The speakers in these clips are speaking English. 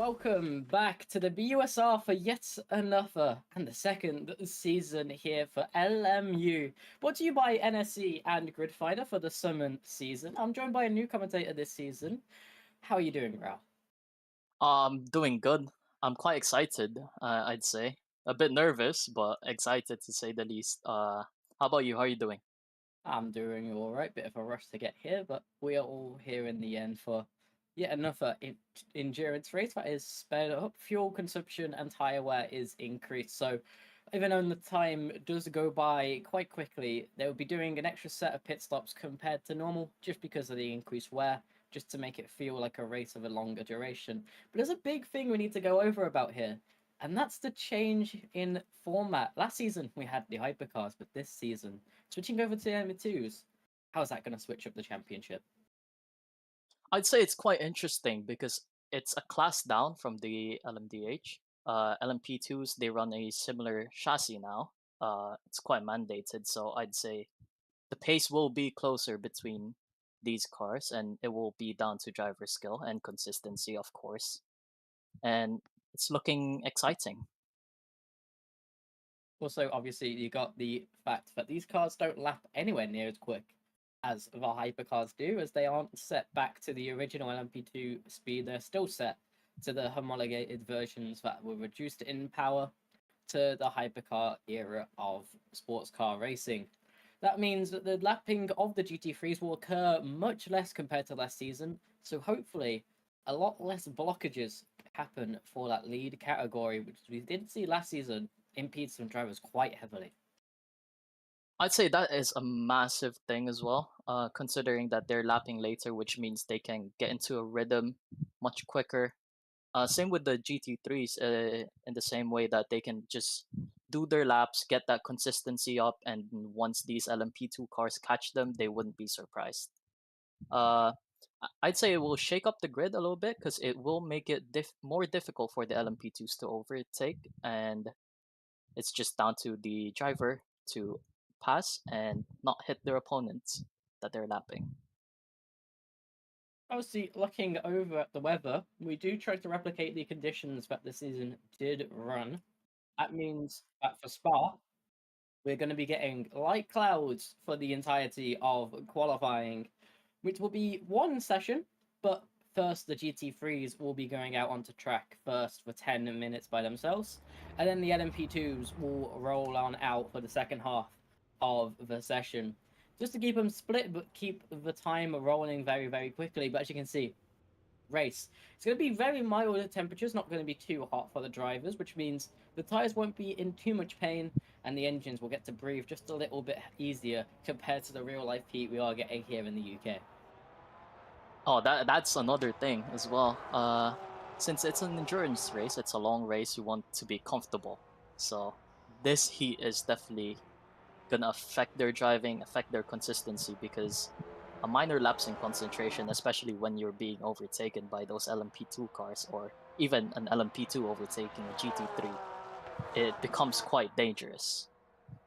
Welcome back to the BUSR for yet another and the second season here for LMU. Brought to you by NSC and Gridfinder for the summer season. I'm joined by a new commentator this season. How are you doing, Rao? Doing good. I'm quite excited, I'd say. A bit nervous, but excited to say the least. How about you? How are you doing? I'm doing all right. Bit of a rush to get here, but we are all here in the end for yet another endurance race that is sped up. Fuel consumption and tire wear is increased. So, even though the time does go by quite quickly, they will be doing an extra set of pit stops compared to normal, just because of the increased wear, just to make it feel like a race of a longer duration. But there's a big thing we need to go over about here. And that's the change in format. Last season we had the hypercars, but this season switching over to LMU2s, how's that going to switch up the championship? I'd say it's quite interesting because it's a class down from the LMDH. LMP2s, they run a similar chassis now. It's quite mandated, so I'd say the pace will be closer between these cars, and it will be down to driver skill and consistency, of course. And it's looking exciting. Also, obviously, you got the fact that these cars don't lap anywhere near as quick as the hypercars do, as they aren't set back to the original LMP2 speed. They're still set to the homologated versions that were reduced in power to the hypercar era of sports car racing. That means that the lapping of the GT3s will occur much less compared to last season, so hopefully a lot less blockages happen for that lead category, which we did see last season impede some drivers quite heavily. I'd say that is a massive thing as well, considering that they're lapping later, which means they can get into a rhythm much quicker. Same with the GT3s, in the same way that they can just do their laps, get that consistency up, and once these LMP2 cars catch them, they wouldn't be surprised. Uh, I'd say it will shake up the grid a little bit because it will make it more difficult for the LMP2s to overtake, and it's just down to the driver to pass and not hit their opponents that they're lapping. Obviously, looking over at the weather, we do try to replicate the conditions that the season did run. That means that for Spa, we're going to be getting light clouds for the entirety of qualifying, which will be one session, but first the GT3s will be going out onto track first for 10 minutes by themselves, and then the LMP2s will roll on out for the second half of the session. Just to keep them split, but keep the time rolling very, very quickly. But as you can see, race. It's going to be very mild temperatures, not going to be too hot for the drivers, which means the tyres won't be in too much pain and the engines will get to breathe just a little bit easier compared to the real life heat we are getting here in the UK. Oh, that's another thing as well. Since it's an endurance race, it's a long race, you want to be comfortable. So this heat is definitely gonna affect their driving, affect their consistency, because a minor lapse in concentration, especially when you're being overtaken by those LMP2 cars, or even an LMP2 overtaking a GT3, it becomes quite dangerous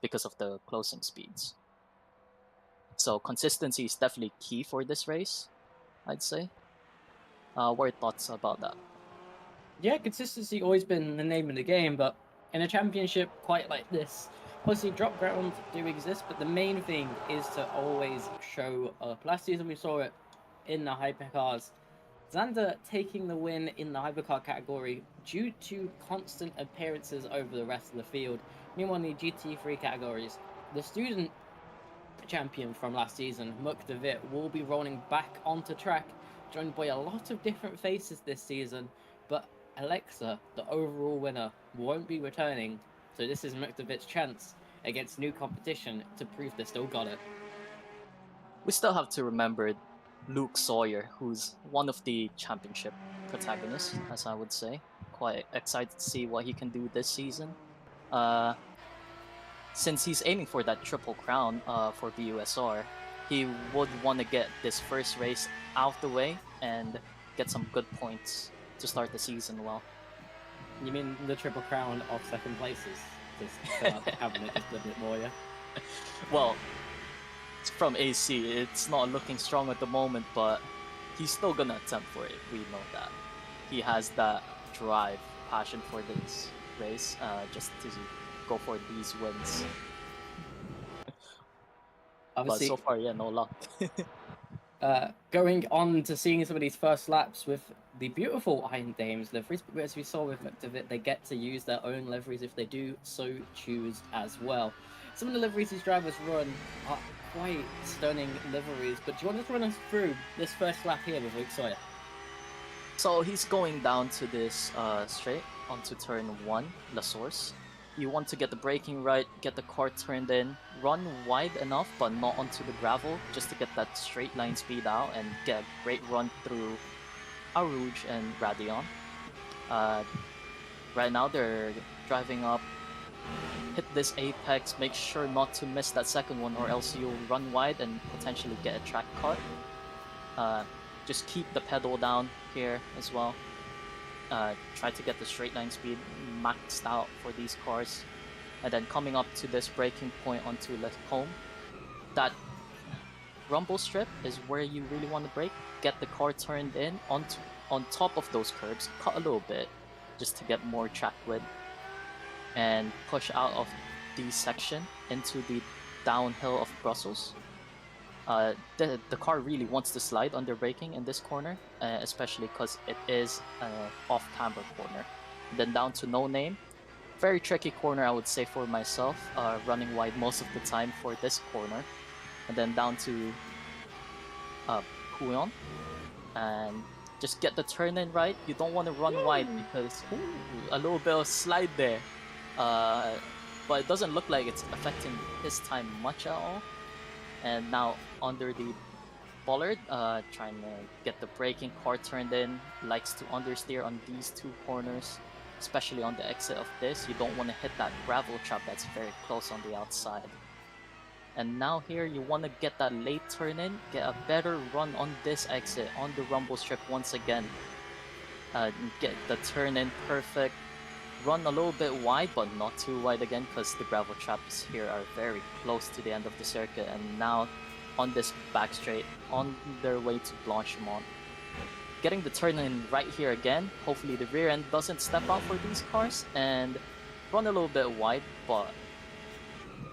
because of the closing speeds. So consistency is definitely key for this race, I'd say. What are your thoughts about that? Yeah, consistency always been the name of the game, but in a championship quite like this, obviously drop grounds do exist, but the main thing is to always show up. Last season we saw it in the hypercars. Xander taking the win in the hypercar category due to constant appearances over the rest of the field. Meanwhile, in the GT3 categories, the student champion from last season, Muk DeVit, will be rolling back onto track, joined by a lot of different faces this season, but Alexa, the overall winner, won't be returning, so this is Muk DeVit's chance against new competition to prove they still got it. We still have to remember Luke Sawyer, who's one of the championship protagonists, as I would say. Quite excited to see what he can do this season. Since he's aiming for that triple crown for BUSR, he would want to get this first race out the way and get some good points to start the season well. You mean the triple crown of second places? Just having it just a bit more, yeah? Well, from AC, it's not looking strong at the moment, but he's still gonna attempt for it. We know that. He has that drive, passion for this race, just to go for these wins. But so Obviously, far, yeah, no luck. going on to seeing some of these first laps with the beautiful Iron Dames liveries, but as we saw with Victor, they get to use their own liveries if they do so choose as well. Some of the liveries these drivers run are quite stunning liveries, but do you want to run us through this first lap here with Luke Sawyer? So he's going down to this straight onto turn 1, La Source. You want to get the braking right, get the car turned in, run wide enough but not onto the gravel just to get that straight line speed out and get a great run through Arouge and Radion. Right now they're driving up, hit this apex, make sure not to miss that second one or else you'll run wide and potentially get a track cut. Just keep the pedal down here as well. Try to get the straight line speed maxed out for these cars. And then coming up to this braking point onto Lacombe, that rumble strip is where you really want to brake. Get the car turned in on top of those curbs, cut a little bit just to get more track width, and push out of the section into the downhill of Brussels. The car really wants to slide under braking in this corner, especially because it is an off-camber corner. Then down to No Name. Very tricky corner, I would say, for myself, running wide most of the time for this corner. And then down to Puyon. And just get the turn in right. You don't want to run wide because a little bit of slide there. But it doesn't look like it's affecting his time much at all. And now under the bollard, trying to get the braking, car turned in, likes to understeer on these two corners, especially on the exit of this. You don't want to hit that gravel trap that's very close on the outside. And now here you want to get that late turn in, get a better run on this exit, on the rumble strip once again. Get the turn in perfect. Run a little bit wide, but not too wide again, because the gravel traps here are very close to the end of the circuit. And now on this back straight, on their way to Blanchimont. Getting the turn in right here again. Hopefully the rear end doesn't step out for these cars, and run a little bit wide, but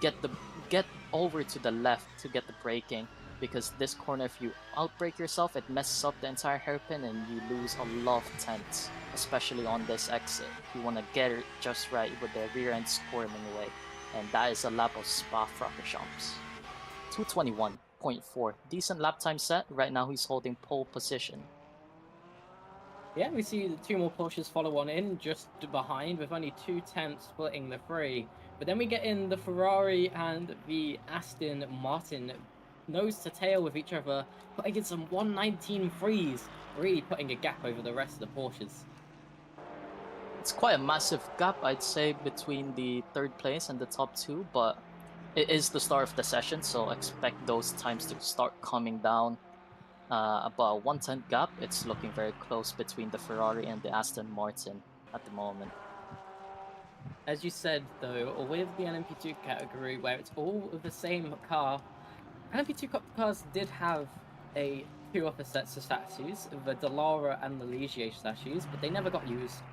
get over to the left to get the braking, because this corner, if you outbrake yourself, it messes up the entire hairpin and you lose a lot of tenths, especially on this exit. You want to get it just right with the rear end squirming away, and that is a lap of Spa-Francorchamps. 221.4, decent lap time set. Right now he's holding pole position. Yeah, we see the two more Porsches follow on in just behind with only 2 tenths splitting the three. But then we get in the Ferrari and the Aston Martin nose to tail with each other, putting in some 119 threes, really putting a gap over the rest of the Porsches. It's quite a massive gap, I'd say, between the third place and the top two, but it is the start of the session, so expect those times to start coming down. About a 1/10 gap. It's looking very close between the Ferrari and the Aston Martin at the moment. As you said, though, with the LMP2 category, where it's all of the same car, LMP2 cars did have two other sets of statues, the Dallara and the Ligier statues, but they never got used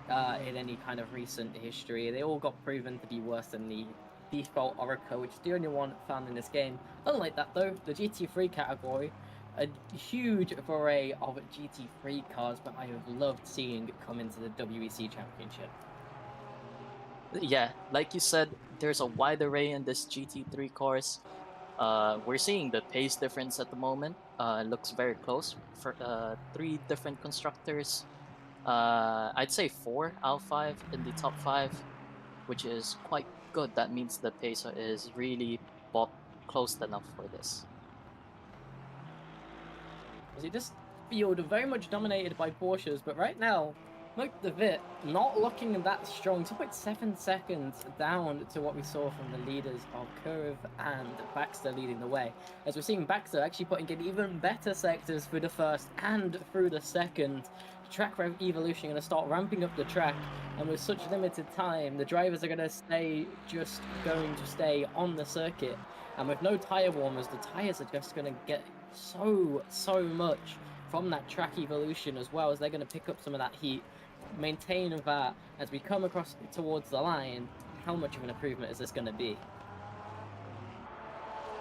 in any kind of recent history. They all got proven to be worse than the default Orica, which is the only one found in this game. Unlike that, though, the GT3 category, a huge array of GT3 cars, but I have loved seeing come into the WEC Championship. Yeah, like you said, there's a wide array in this GT3 cars. We're seeing the pace difference at the moment. It looks very close for 3 different constructors. I'd say 4 out of 5 in the top 5, which is quite good. That means the pace is really close enough for this. See, this field very much dominated by Porsches, but right now, Marc de Vit not looking that strong. 2.7 seconds down to what we saw from the leaders of Curve and Baxter leading the way. As we're seeing Baxter actually putting in even better sectors through the first and through the second. Track evolution going to start ramping up the track, and with such limited time, the drivers are going to stay on the circuit. And with no tire warmers, the tires are just going to get so much from that track evolution, as well as they're going to pick up some of that heat maintain that as we come across towards the line, how much of an improvement is this going to be?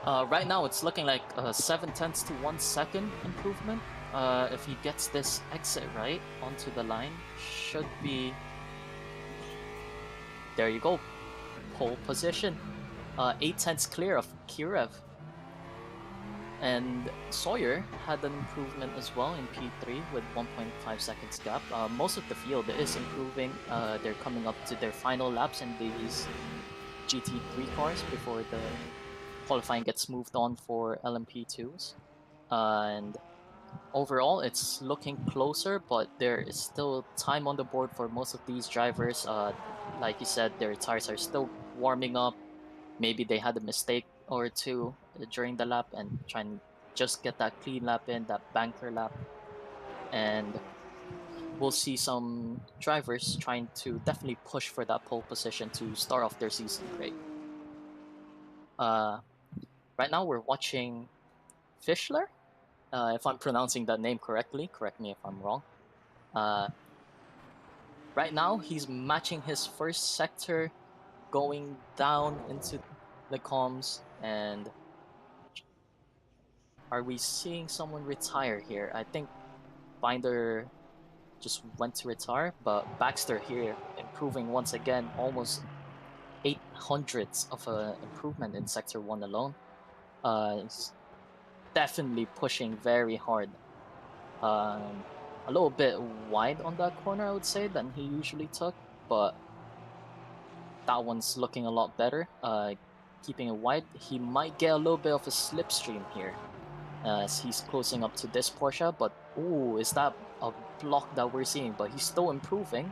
Right now, it's looking like 7/10 to 1 second improvement. If he gets this exit right onto the line, should be. There you go. Pole position. 8/10 clear of Kirev. And Sawyer had an improvement as well in P3 with 1.5 seconds gap. Most of the field is improving. They're coming up to their final laps in these GT3 cars before the qualifying gets moved on for LMP2s. And overall, it's looking closer, but there is still time on the board for most of these drivers. Like you said, their tires are still warming up. Maybe they had a mistake or two during the lap and try and just get that clean lap in, that banker lap. And we'll see some drivers trying to definitely push for that pole position to start off their season great. Right now we're watching Fischler. If I'm pronouncing that name correctly, correct me if I'm wrong. Right now he's matching his first sector, going down into the comms, and are we seeing someone retire here? I think Binder just went to retire, but Baxter here improving once again, almost 800ths of an improvement in Sector 1 alone. He's definitely pushing very hard. A little bit wide on that corner, I would say, than he usually took, but that one's looking a lot better. Keeping it wide, he might get a little bit of a slipstream here as he's closing up to this Porsche, but ooh, is that a block that we're seeing? But he's still improving.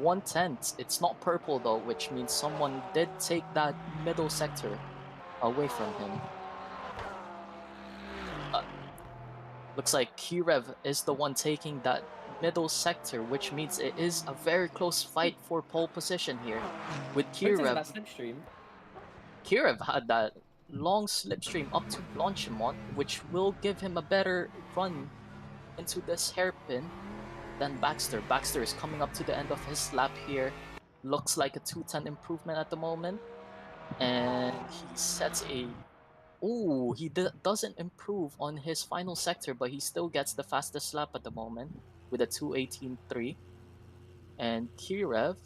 1/10. It's not purple though, which means someone did take that middle sector away from him. Looks like Kirev is the one taking that middle sector, which means it is a very close fight for pole position here. With Kirev, That slipstream. Kirev had that long slipstream up to Blanchimont, which will give him a better run into this hairpin than Baxter. Baxter is coming up to the end of his lap here. Looks like a 210 improvement at the moment. And he sets a... Ooh, he doesn't improve on his final sector, but he still gets the fastest lap at the moment with a 218.3. And Kirev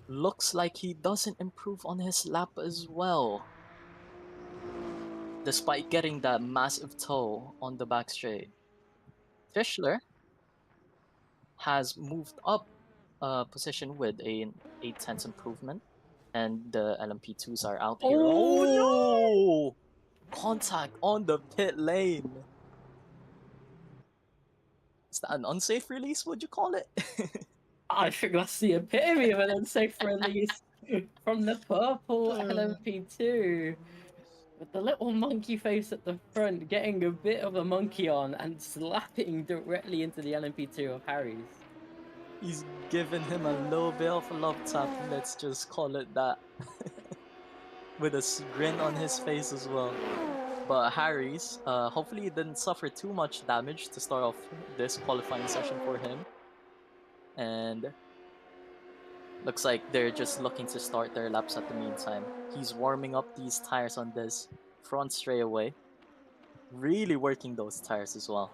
looks like he doesn't improve on his lap as well, despite getting that massive toe on the back straight. Fischler has moved up position with an 8/10 improvement, and the LMP2s are out here. Oh, no! Contact on the pit lane. Is that an unsafe release, would you call it? I think that's the epitome of an unsafe release from the purple LMP2. With the little monkey face at the front, getting a bit of a monkey on and slapping directly into the LMP2 of Harry's. He's giving him a little bit of a love tap, let's just call it that. With a grin on his face as well. But Harry's, hopefully he didn't suffer too much damage to start off this qualifying session for him. And looks like they're just looking to start their laps at the meantime. He's warming up these tires on this front straightaway. Really working those tires as well.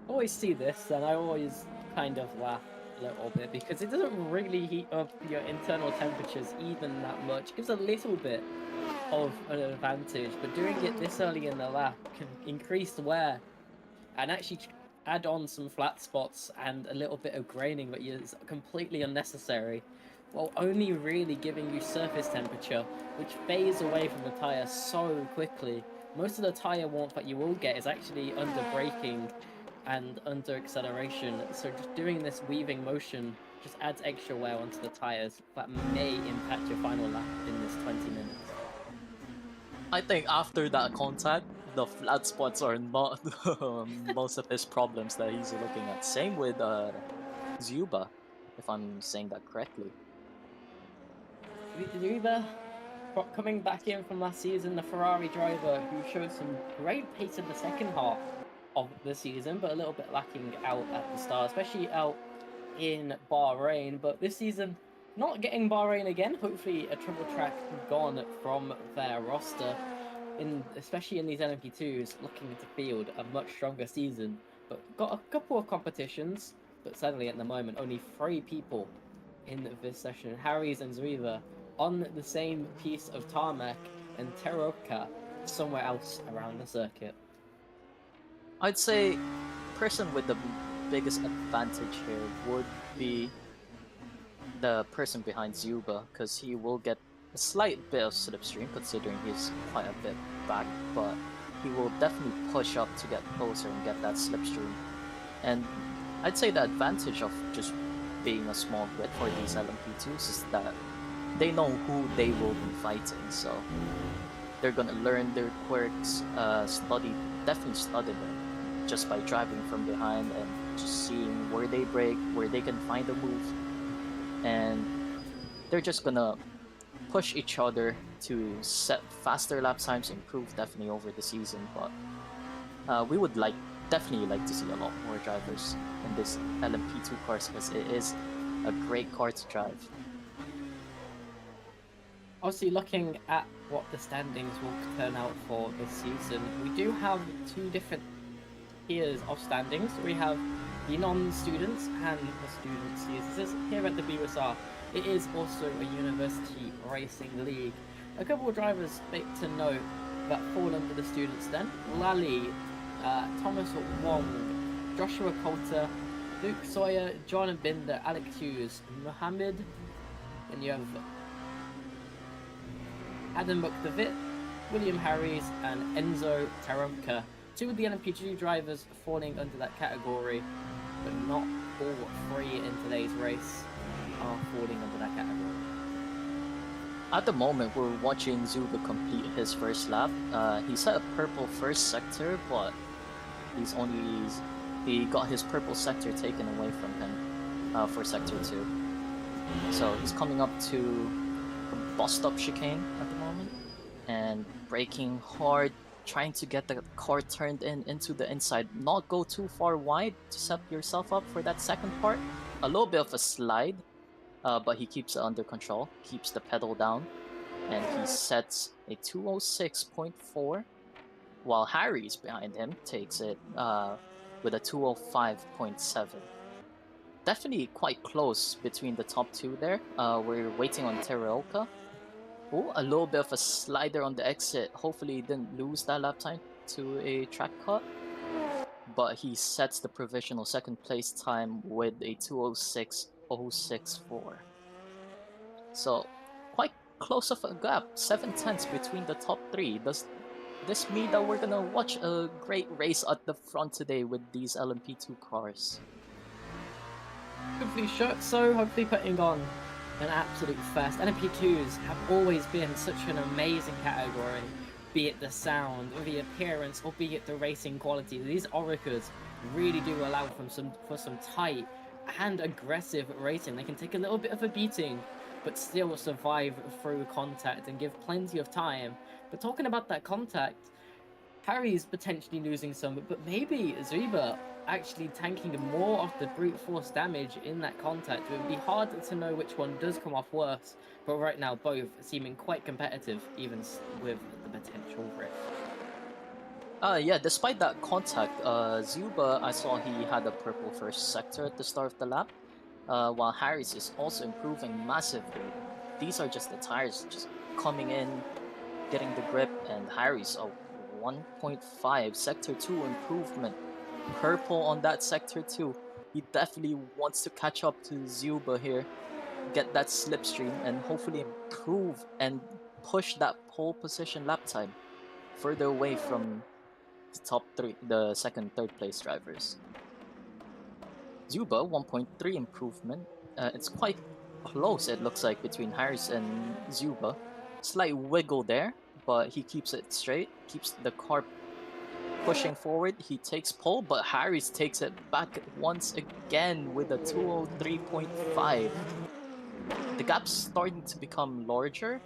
I always see this and I always kind of laugh a little bit because it doesn't really heat up your internal temperatures even that much. It gives a little bit of an advantage, but doing it this early in the lap can increase the wear and actually add on some flat spots and a little bit of graining that is completely unnecessary, while only really giving you surface temperature, which fades away from the tyre so quickly. Most of the tyre warmth that you will get is actually under braking and under acceleration, so just doing this weaving motion just adds extra wear onto the tyres that may impact your final lap in this 20 minutes. I think after that contact, the flat spots are not most of his problems that he's looking at. Same with Zuba, if I'm saying that correctly. Zuba, coming back in from last season, the Ferrari driver who showed some great pace in the second half, of the season, but a little bit lacking out at the start, especially out in Bahrain. But this season, not getting Bahrain again. Hopefully, a triple track gone from their roster. Especially in these LMP2s, looking to field a much stronger season. But got a couple of competitions, but sadly at the moment only 3 people in this session. Harry's and Zriva on the same piece of tarmac, and Teroka somewhere else around the circuit. I'd say person with the biggest advantage here would be the person behind Zuba, because he will get a slight bit of slipstream considering he's quite a bit back, but he will definitely push up to get closer and get that slipstream. And I'd say the advantage of just being a small grid for these LMP2s is that they know who they will be fighting, so they're gonna learn their quirks, definitely study them just by driving from behind and just seeing where they break, where they can find a move, and they're just gonna push each other to set faster lap times, improve definitely over the season. But we would definitely like to see a lot more drivers in this LMP2 course because it is a great car to drive. Obviously, looking at what the standings will turn out for this season, we do have 2 different tiers of standings. We have the non-students and the students tiers. This is here at the BUSR. It is also a university racing league. A couple of drivers to note that fall under the students then. Lally, Thomas Wong, Joshua Coulter, Luke Sawyer, John Binder, Alex Hughes, Mohammed, and you have Adam McDevitt, William Harries, and Enzo Taramka. 2 of the LMP2 drivers falling under that category, but not all 3 in today's race are falling under that category. At the moment, we're watching Zuba complete his first lap. He set a purple first sector, but he got his purple sector taken away from him for sector 2. So he's coming up to a bus stop chicane at the moment and braking hard, trying to get the car turned into the inside, not go too far wide to set yourself up for that second part. A little bit of a slide, but he keeps it under control, keeps the pedal down, and he sets a 206.4, while Harry's behind him takes it with a 205.7. Definitely quite close between the top 2 there. We're waiting on Teruoka. Oh, a little bit of a slider on the exit. Hopefully he didn't lose that lap time to a track cut. But he sets the provisional second place time with a 206.064. So quite close of a gap, 7/10 between the top 3. Does this mean that we're gonna watch a great race at the front today with these LMP2 cars? Hopefully so, hopefully putting on an absolute fest. LMP2s have always been such an amazing category, be it the sound, or the appearance, or be it the racing quality. These Oricas really do allow for some tight and aggressive racing. They can take a little bit of a beating, but still survive through contact and give plenty of time. But talking about that contact, Harry's potentially losing some, but maybe Zuba actually tanking more of the brute force damage in that contact. It would be hard to know which one does come off worse, but right now both seeming quite competitive, even with the potential rift. Yeah, despite that contact, Zuba, I saw he had a purple first sector at the start of the lap, while Harris is also improving massively. These are just the tires just coming in, getting the grip, and Harris a 1.5 sector 2 improvement. Purple on that sector 2. He definitely wants to catch up to Zuba here, get that slipstream, and hopefully improve and push that pole position lap time further away from the top 3, the second, third place drivers. Zuba 1.3 improvement. It's quite close, it looks like, between Harris and Zuba. Slight wiggle there, but he keeps it straight, keeps the car pushing forward. He takes pole, but Harris takes it back once again with a 203.5. The gap's starting to become larger,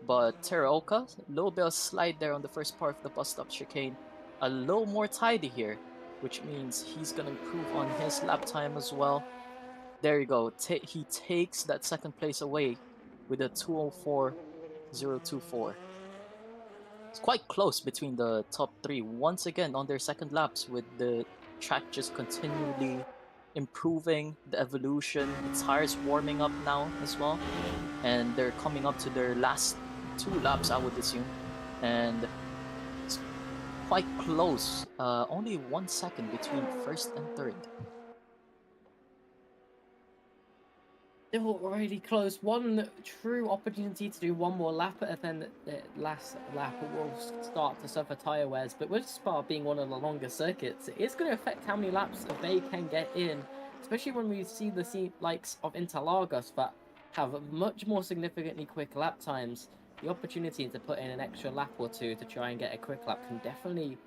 but Teruoka, a little bit of slide there on the first part of the bus stop chicane. A little more tidy here. which means he's gonna improve on his lap time as well. There you go. He takes that second place away with a 2:04.024. It's quite close between the top three once again on their second laps, with the track just continually improving, the evolution, the tires warming up now as well, and they're coming up to their last 2 laps, I would assume, and it's quite close. Only 1 second between first and third. Still already close. One true opportunity to do one more lap, and then the last lap will start to suffer tyre wears. But with Spa being one of the longer circuits, it's going to affect how many laps they can get in, especially when we see the likes of Interlagos that have much more significantly quick lap times. The opportunity to put in an extra lap or two to try and get a quick lap can definitely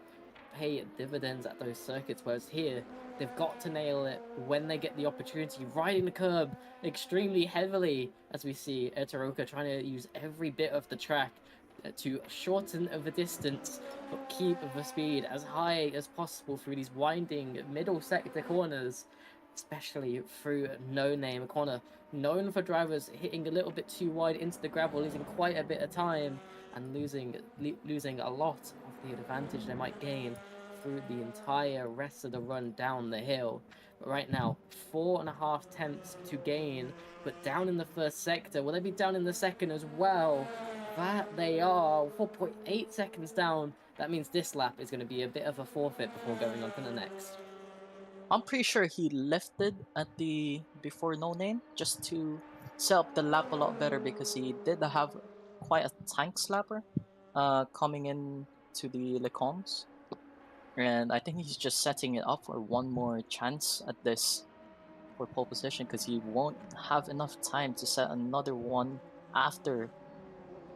pay dividends at those circuits, whereas here they've got to nail it when they get the opportunity, riding the curb extremely heavily, as we see Eteroka trying to use every bit of the track to shorten the distance but keep the speed as high as possible through these winding middle sector corners, especially through No Name corner, known for drivers hitting a little bit too wide into the gravel, losing quite a bit of time and losing a lot of the advantage they might gain through the entire rest of the run down the hill. But right now, 4.5 tenths to gain, but down in the first sector. Will they be down in the second as well? That they are. 4.8 seconds down. That means this lap is going to be a bit of a forfeit before going on to the next. I'm pretty sure he lifted at the before No Name just to set up the lap a lot better, because he did have quite a tank slapper coming in to the Lecombs. And I think he's just setting it up for one more chance at this for pole position, because he won't have enough time to set another one after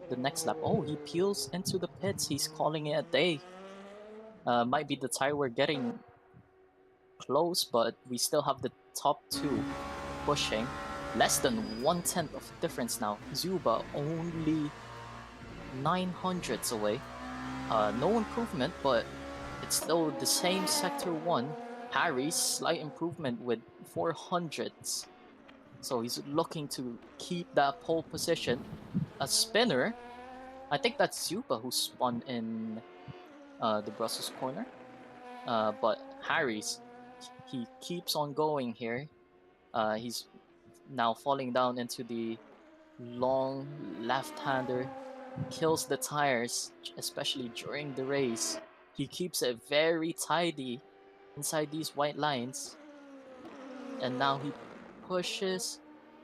the next lap. Oh, he peels into the pits. He's calling it a day. Might be the tire we're getting close, but we still have the top two pushing. Less than 1/10 of difference now. Zuba only 900s away. No improvement, but it's still the same sector 1. Harry's slight improvement with 400s. So he's looking to keep that pole position. A spinner. I think that's Zuba who spun in the Brussels corner. But Harry's, he keeps on going here. He's now falling down into the long left-hander, kills the tires, especially during the race. He keeps it very tidy inside these white lines. And now he pushes,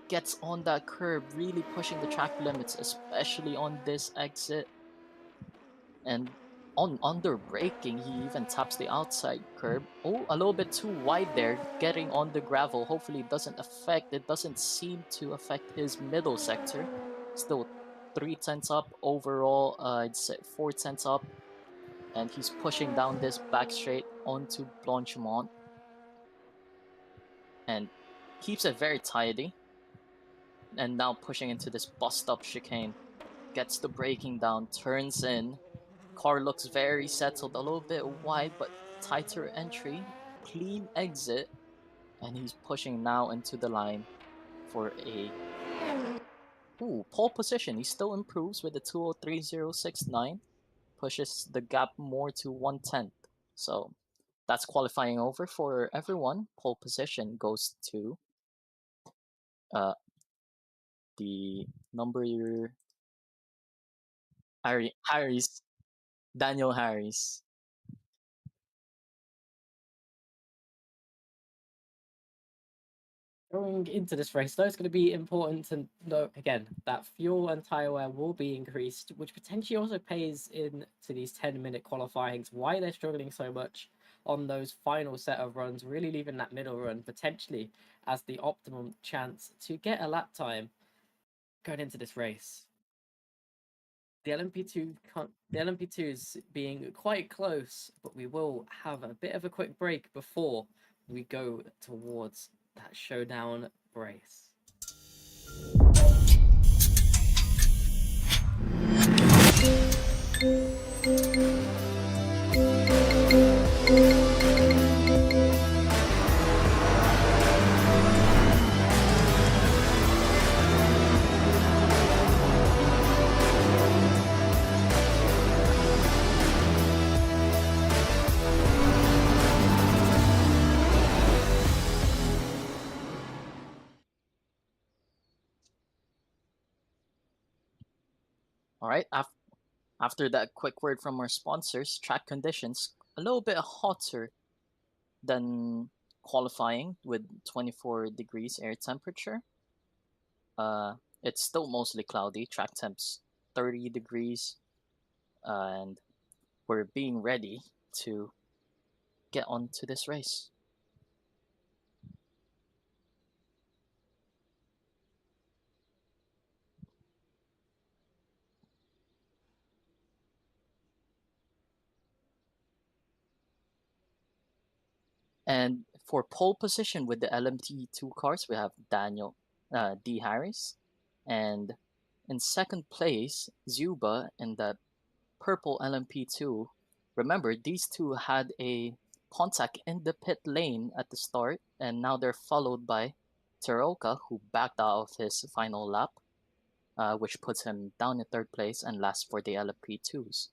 gets on that curb, really pushing the track limits, especially on this exit. And on under braking, he even taps the outside curb. Oh, a little bit too wide there, getting on the gravel. Hopefully it doesn't seem to affect his middle sector. Still 3/10 up overall, I'd say 4/10 up. And he's pushing down this back straight onto Blanchimont. And keeps it very tidy. And now pushing into this bust-up chicane. Gets the braking down, turns in. Car looks very settled, a little bit wide, but tighter entry, clean exit, and he's pushing now into the line for a pole position. He still improves with a 2:03.069, pushes the gap more to 1/10. So that's qualifying over for everyone. Pole position goes to the number Harris, Daniel Harris. Going into this race, though, it's going to be important to note again that fuel and tyre wear will be increased, which potentially also pays into these 10-minute qualifyings. Why they're struggling so much on those final set of runs, really leaving that middle run potentially as the optimum chance to get a lap time going into this race. The LMP2's being quite close, but we will have a bit of a quick break before we go towards that showdown race. All right. After that quick word from our sponsors, track conditions a little bit hotter than qualifying with 24 degrees air temperature. It's still mostly cloudy. Track temps 30 degrees, and we're being ready to get onto this race. And for pole position with the LMT2 cars, we have Daniel D. Harris. And in second place, Zuba in the purple LMP2. Remember, these two had a contact in the pit lane at the start, and now they're followed by Teroka, who backed out of his final lap, which puts him down in third place and last for the LMP2s.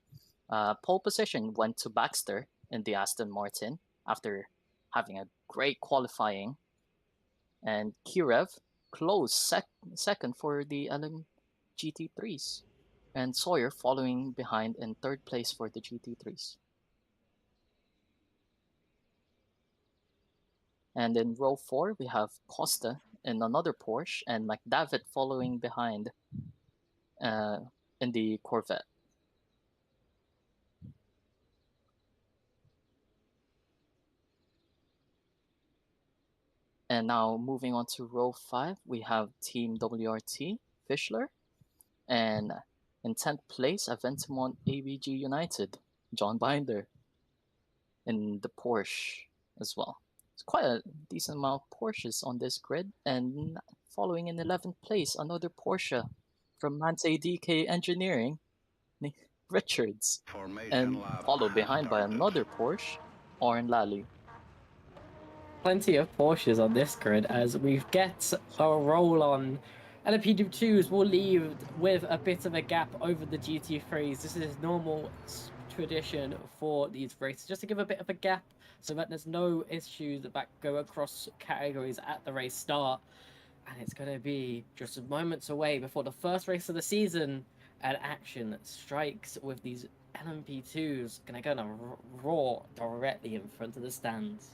Pole position went to Baxter in the Aston Martin after having a great qualifying, and Kirev closed second for the LM GT3s, and Sawyer following behind in third place for the GT3s. And in row 4, we have Costa in another Porsche and McDavid following behind in the Corvette. And now moving on to row 5, we have Team WRT, Fischler, and in 10th place, Aventimont ABG United, John Binder, in the Porsche as well. It's quite a decent amount of Porsches on this grid, and following in 11th place, another Porsche from Mante DK Engineering, Richards, and followed behind by another Porsche, Oren Lally. Plenty of Porsches on this grid as we get a roll on. LMP2s will leave with a bit of a gap over the GT3s. This is normal tradition for these races, just to give a bit of a gap so that there's no issues that go across categories at the race start. And it's going to be just moments away before the first race of the season, and action strikes with these LMP2s going to roar directly in front of the stands.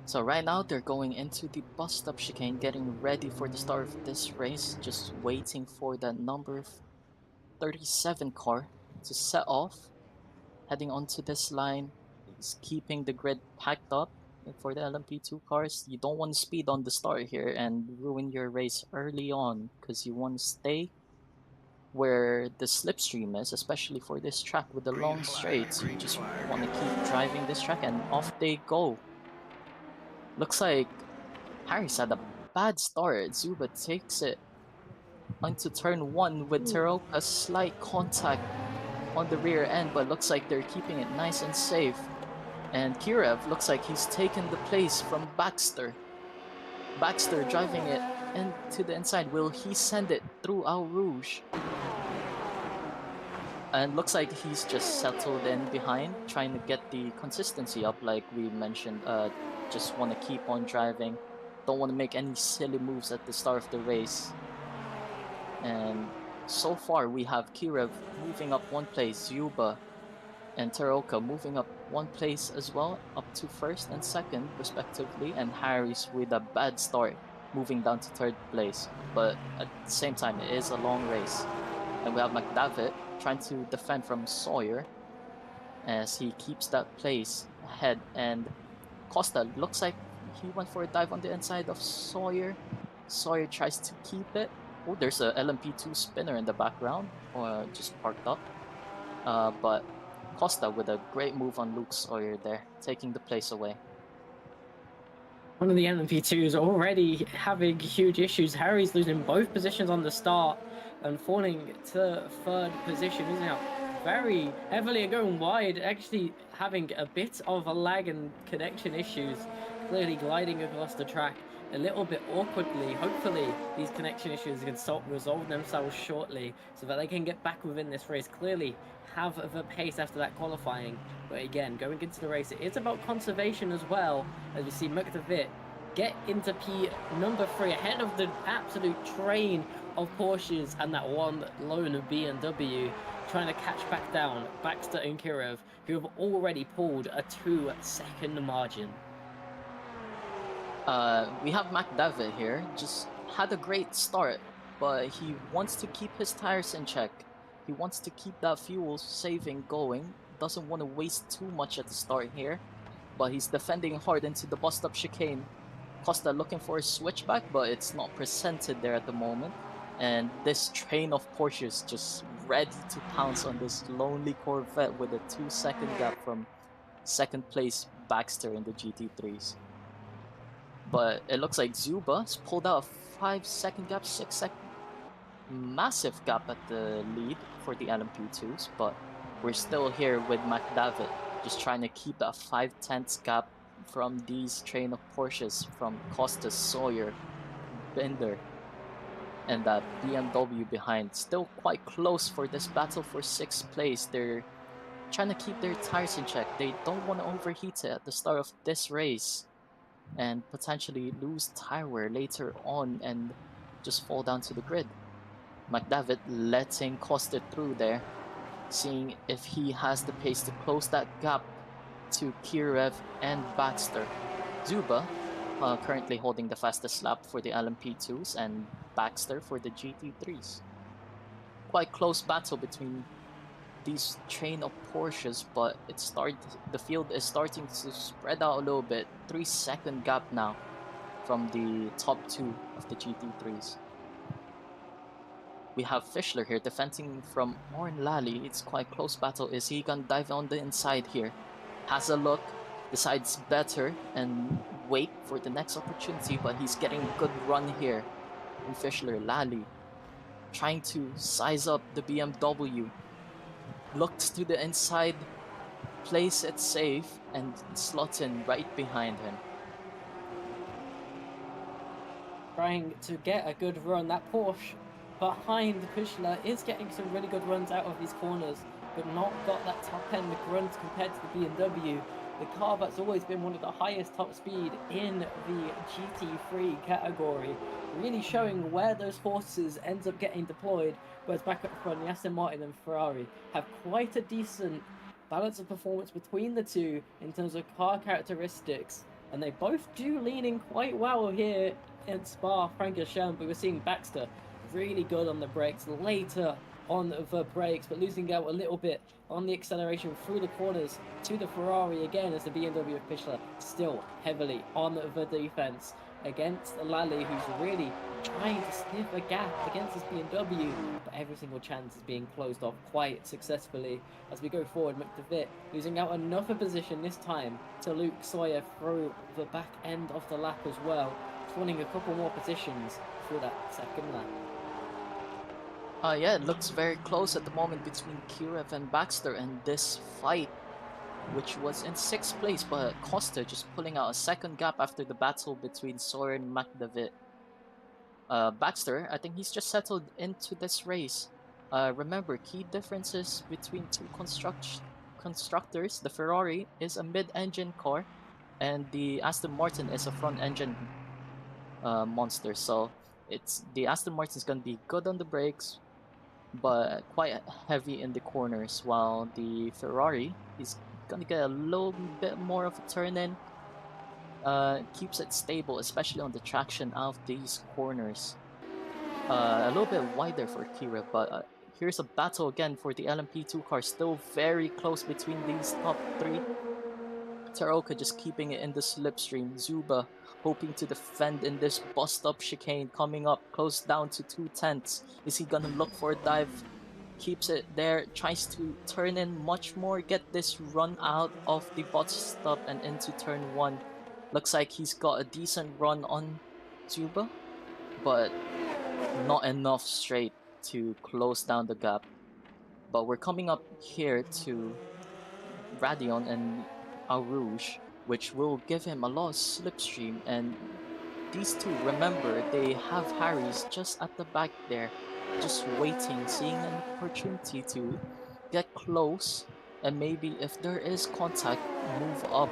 So right now they're going into the bus stop chicane, getting ready for the start of this race, just waiting for that number 37 car to set off, heading onto this line. He's keeping the grid packed up for the LMP2 cars. You don't want to speed on the start here and ruin your race early on, because you want to stay where the slipstream is, especially for this track with the long straights. You just want to keep driving this track, and off they go. Looks like Harris had a bad start. Zuba takes it onto turn 1 with Teroka's slight contact on the rear end, but looks like they're keeping it nice and safe. And Kirev looks like he's taken the place from Baxter. Baxter driving it into the inside. Will he send it through Eau Rouge? And looks like he's just settled in behind, trying to get the consistency up like we mentioned. Just want to keep on driving. Don't want to make any silly moves at the start of the race. And so far we have Kirev moving up 1 place, Zuba and Teroka moving up 1 place as well, up to 1st and 2nd respectively, and Harris with a bad start moving down to 3rd place. But at the same time, it is a long race. And we have McDavid trying to defend from Sawyer as he keeps that place ahead, and Costa looks like he went for a dive on the inside of Sawyer. Sawyer tries to keep it. Oh, there's a LMP2 spinner in the background, or just parked up. But Costa with a great move on Luke Sawyer there, taking the place away. One of the LMP2s already having huge issues. Harry's losing both positions on the start and falling to 3rd position, losing out very heavily and going wide, actually having a bit of a lag and connection issues, clearly gliding across the track a little bit awkwardly. Hopefully these connection issues can resolve themselves shortly so that they can get back within this race. Clearly have the pace after that qualifying, but again, going into the race, it is about conservation as well, as we see McDavid get into P number 3 ahead of the absolute train of Porsches and that one lone BMW, trying to catch back down Baxter and Kirov, who have already pulled a 2-second margin. We have McDavid here, just had a great start, but he wants to keep his tires in check. He wants to keep that fuel saving going, doesn't want to waste too much at the start here, but he's defending hard into the bust up chicane. Costa looking for a switchback, but it's not presented there at the moment. And this train of Porsches just ready to pounce on this lonely Corvette with a 2-second gap from second place Baxter in the GT3s. But it looks like Zuba's pulled out a 5-second gap, 6-second massive gap at the lead for the LMP2s, but we're still here with McDavid, just trying to keep that 5/10 gap from these train of Porsches from Costa, Sawyer, Binder, and that BMW behind. Still quite close for this battle for 6th place. They're trying to keep their tires in check. They don't want to overheat it at the start of this race and potentially lose tire wear later on and just fall down to the grid. McDavid letting Costa through there, seeing if he has the pace to close that gap to Kirev and Baxter. Zuba currently holding the fastest lap for the LMP2s and Baxter for the GT3s. Quite close battle between these train of Porsches, but the field is starting to spread out a little bit. 3-second gap now from the top 2 of the GT3s. We have Fischler here defending from Oren Lally. It's quite close battle. Is he gonna dive on the inside here? Has a look, decides better and wait for the next opportunity, but he's getting a good run here. And Fischler, Lally, trying to size up the BMW. Looks to the inside, plays it safe, and slots in right behind him. Trying to get a good run. That Porsche behind Fischler is getting some really good runs out of these corners, but not got that top end grunt compared to the BMW. The car that's always been one of the highest top speed in the GT3 category, really showing where those horses end up getting deployed. Whereas back up front, the Aston Martin and Ferrari have quite a decent balance of performance between the two in terms of car characteristics, and they both do lean in quite well here in Spa-Francorchamps. But we're seeing Baxter really good on the brakes later on the brakes, but losing out a little bit on the acceleration through the corners to the Ferrari again, as the BMW of Fischler still heavily on the defense against Lally, who's really trying to sniff a gap against his BMW, but every single chance is being closed off quite successfully. As we go forward, McDavid losing out another position, this time to Luke Sawyer through the back end of the lap as well, winning a couple more positions through that second lap. Yeah, it looks very close at the moment between Kirev and Baxter in this fight, which was in 6th place, but Costa just pulling out a second gap after the battle between Sawyer and McDavid. Baxter, I think he's just settled into this race. Remember, key differences between two constructors. The Ferrari is a mid-engine car, and the Aston Martin is a front-engine monster. So the Aston Martin is gonna be good on the brakes, but quite heavy in the corners, while the Ferrari is gonna get a little bit more of a turn in. Keeps it stable, especially on the traction out of these corners. A little bit wider for Kira, but here's a battle again for the LMP2 car. Still very close between these top 3. Taroka just keeping it in the slipstream. Zuba hoping to defend in this bust-up chicane, coming up close down to 2/10. Is he gonna look for a dive? Keeps it there, tries to turn in much more, get this run out of the bus stop and into turn 1. Looks like he's got a decent run on Zuba, but not enough straight to close down the gap. But we're coming up here to Radion and Au Rouge, which will give him a lot of slipstream. And these two, remember, they have Harry's just at the back there, just waiting, seeing an opportunity to get close, and maybe if there is contact, move up.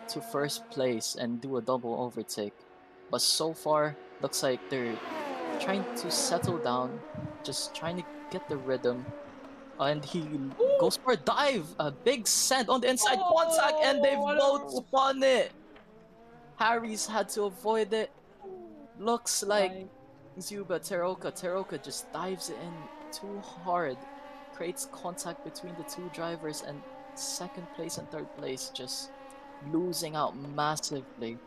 to first place and do a double overtake. But so far, looks like they're trying to settle down, just trying to get the rhythm. And he Ooh! goes for a dive, a big send on the inside contact, and they've Oh, I both don't spun it. Harry's had to avoid it. know. Looks like Why? Zuba, Teroka just dives it in too hard, creates contact between the two drivers, and second place and third place just losing out massively.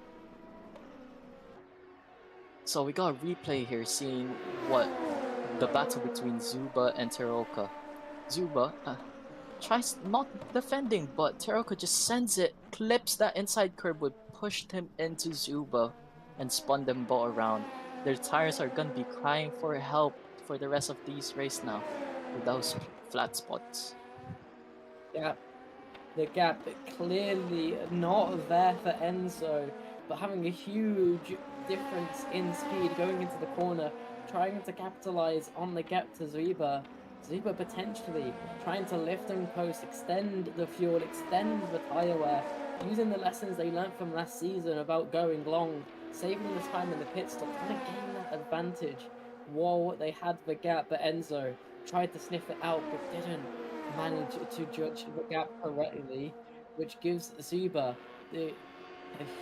So we got a replay here seeing what the battle between Zuba and Teroka. Zuba tries not defending, but Teroka just sends it, clips that inside curb, would pushed him into Zuba and spun them both around. Their tires are gonna be crying for help for the rest of these race now with those flat spots. Yeah, the gap clearly not there for Enzo, but having a huge difference in speed going into the corner, trying to capitalize on the gap to Zuba. Zuba potentially trying to lift and coast, extend the fuel, extend the tire wear, using the lessons they learned from last season about going long, saving the time in the pit stop, trying to gain that advantage while they had the gap. But Enzo tried to sniff it out but didn't manage to judge the gap correctly, which gives Zuba a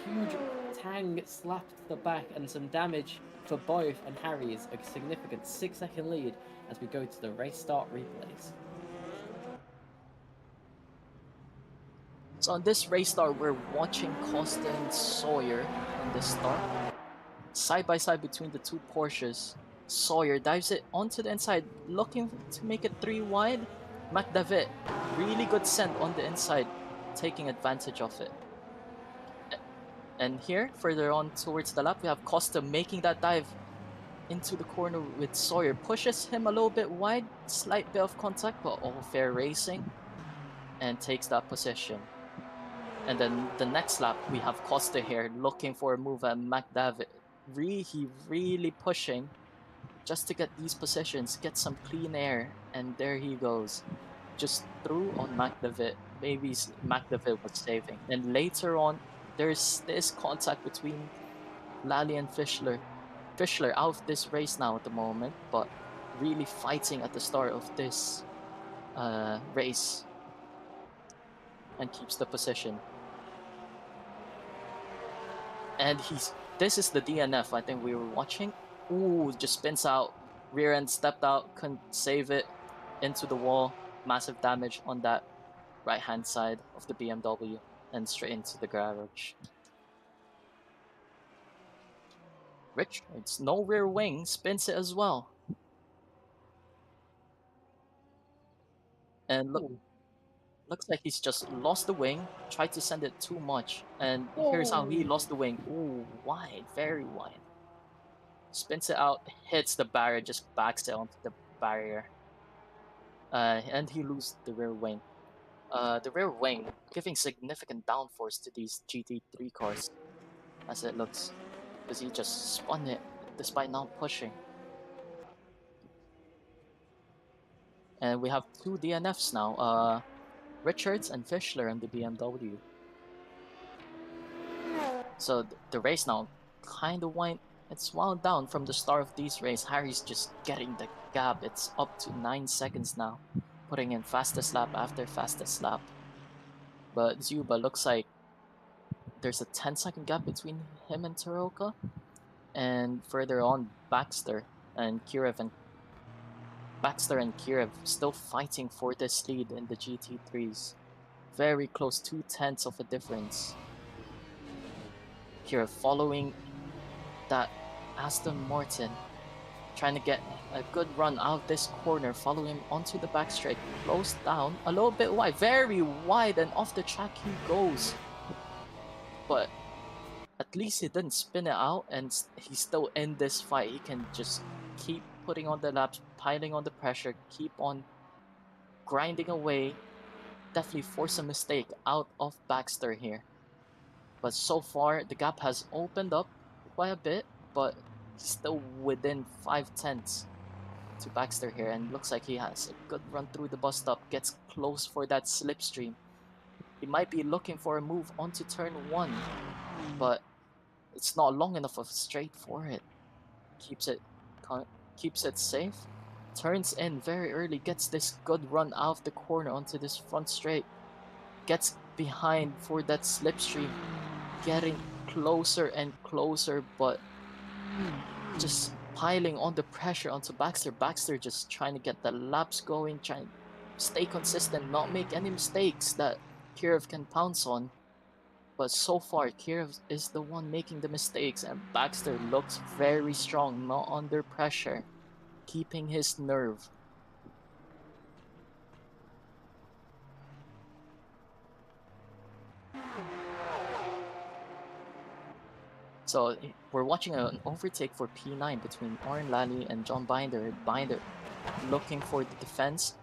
huge tang slap to the back and some damage for both, and Harry's a significant 6-second lead as we go to the race start replays. So on this race start, we're watching Costa and Sawyer in this start. Side by side between the two Porsches. Sawyer dives it onto the inside, looking to make it 3 wide. McDavid, really good send on the inside, taking advantage of it. And here, further on towards the lap, we have Costa making that dive into the corner with Sawyer. Pushes him a little bit wide, slight bit of contact, but all fair racing, and takes that position. And then the next lap, we have Costa here looking for a move at McDavid. He really pushing just to get these positions, get some clean air, and there he goes. Just threw on McDavid. Maybe McDavid was saving. And later on, there's this contact between Lally and Fischler. Fischler out of this race now at the moment, but really fighting at the start of this race and keeps the position. And this is the DNF I think we were watching. Ooh, just spins out. Rear end stepped out, couldn't save it into the wall. Massive damage on that right hand side of the BMW and straight into the garage. Richards, no rear wing, spins it as well. And looks like he's just lost the wing, tried to send it too much. And here's how he lost the wing. Ooh, wide, very wide. Spins it out, hits the barrier, just backs it onto the barrier. And he loses the rear wing. The rear wing giving significant downforce to these GT3 cars, as it looks, because he just spun it despite not pushing. And we have 2 DNFs now, Richards and Fischler in the BMW. So the race now kind of it's wound down from the start of these race. Harry's just getting the gap. It's up to 9 seconds now, putting in fastest lap after fastest lap. But Zuba looks like there's a 10-second gap between him and Teroka. And further on, Baxter and Kirev still fighting for this lead in the GT3s. Very close, 2/10 of a difference. Kirev following that Aston Martin, trying to get a good run out of this corner, follow him onto the back straight, close down, a little bit wide, very wide, and off the track he goes. But at least he didn't spin it out, and he's still in this fight. He can just keep putting on the laps, piling on the pressure, keep on grinding away, definitely force a mistake out of Baxter here. But so far, the gap has opened up quite a bit, but he's still within 5/10 to Baxter here, and looks like he has a good run through the bus stop, gets close for that slipstream He might be looking for a move onto turn 1, but it's not long enough of a straight for it. Keeps it keeps it safe. Turns in very early, gets this good run out of the corner onto this front straight. Gets behind for that slipstream. Getting closer and closer, but just piling on the pressure onto Baxter. Baxter just trying to get the laps going, trying to stay consistent, not make any mistakes that Kirov can pounce on. But so far, Kirov is the one making the mistakes, and Baxter looks very strong, not under pressure, keeping his nerve. So we're watching an overtake for P9 between Oren Lally and John Binder. Binder looking for the defense.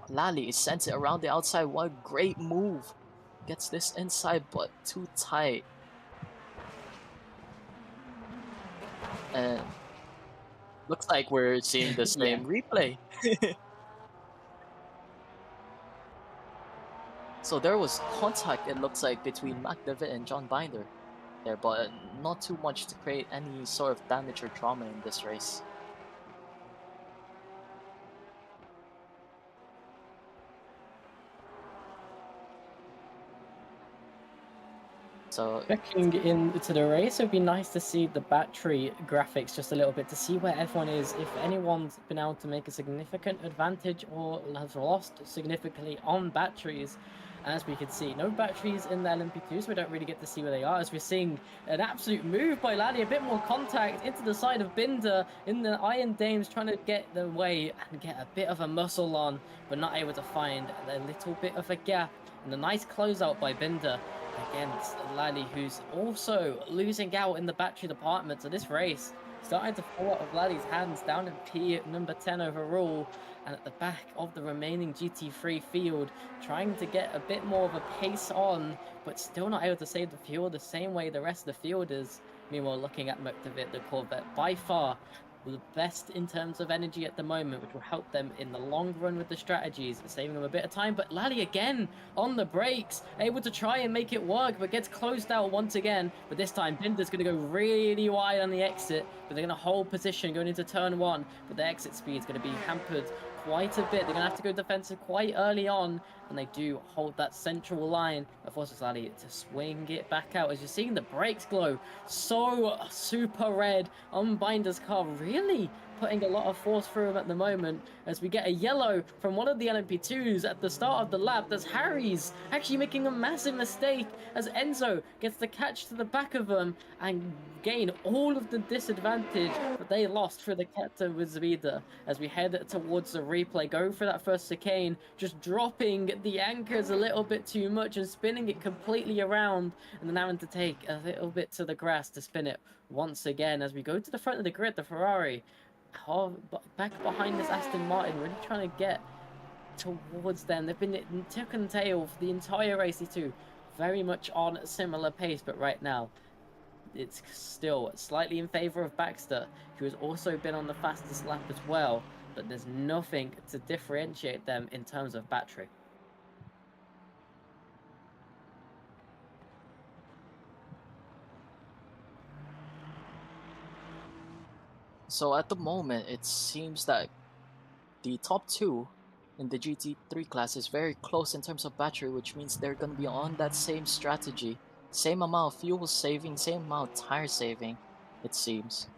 Lally sends it around the outside. What a great move. Gets this inside, but too tight. And looks like we're seeing the same replay. So there was contact, it looks like, between McDavid and John Binder there, but not too much to create any sort of damage or trauma in this race. So looking into the race, it would be nice to see the battery graphics just a little bit to see where everyone is. If anyone's been able to make a significant advantage or has lost significantly on batteries. As we can see, no batteries in the LMP2, so we don't really get to see where they are. As we're seeing an absolute move by Laddie, a bit more contact into the side of Binder in the Iron Dames, trying to get the way and get a bit of a muscle on, but not able to find a little bit of a gap. And a nice closeout by Binder against Laddie, who's also losing out in the battery department. So this race starting to fall out of Laddie's hands, down in P number 10 overall. And at the back of the remaining GT3 field, trying to get a bit more of a pace on, but still not able to save the fuel the same way the rest of the field is. Meanwhile, looking at McDavid, the Corvette, by far the best in terms of energy at the moment, which will help them in the long run with the strategies, saving them a bit of time. But Lally again on the brakes, able to try and make it work, but gets closed out once again. But this time, Binder's going to go really wide on the exit, but they're going to hold position going into turn 1. But the exit speed is going to be hampered quite a bit. They're going to have to go defensive quite early on, and they do hold that central line. Of course, it's Lally to swing it back out. As you're seeing the brakes glow so super red on Binder's car, really putting a lot of force through him at the moment, as we get a yellow from one of the LMP2s at the start of the lap. That's Harry's actually making a massive mistake, as Enzo gets the catch to the back of them and gain all of the disadvantage that they lost through the captain with Zvida. As we head towards the replay, go for that first chicane, just dropping the anchors a little bit too much and spinning it completely around, and then having to take a little bit to the grass to spin it once again. As we go to the front of the grid, the Ferrari back behind this Aston Martin, really trying to get towards them. They've been tuck and tail for the entire race, too, very much on a similar pace, but right now it's still slightly in favor of Baxter, who has also been on the fastest lap as well, but there's nothing to differentiate them in terms of battery. So at the moment, it seems that the top 2 in the GT3 class is very close in terms of battery, which means they're going to be on that same strategy. Same amount of fuel saving, same amount of tire saving, it seems.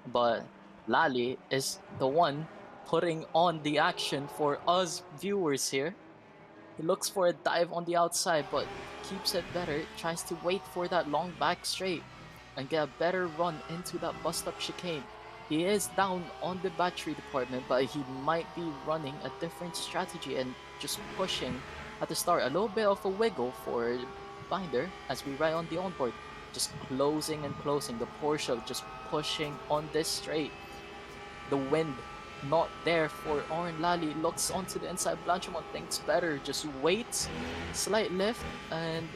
But Lally is the one putting on the action for us viewers here. He looks for a dive on the outside, but keeps it better. Tries to wait for that long back straight and get a better run into that bust-up chicane. He is down on the battery department, but he might be running a different strategy and just pushing at the start. A little bit of a wiggle for Binder as we ride on the onboard. Just closing and closing. The Porsche just pushing on this straight. The wind not there for Oren Lally. Looks onto the inside. Blanchimont thinks better. Just waits. Slight lift, and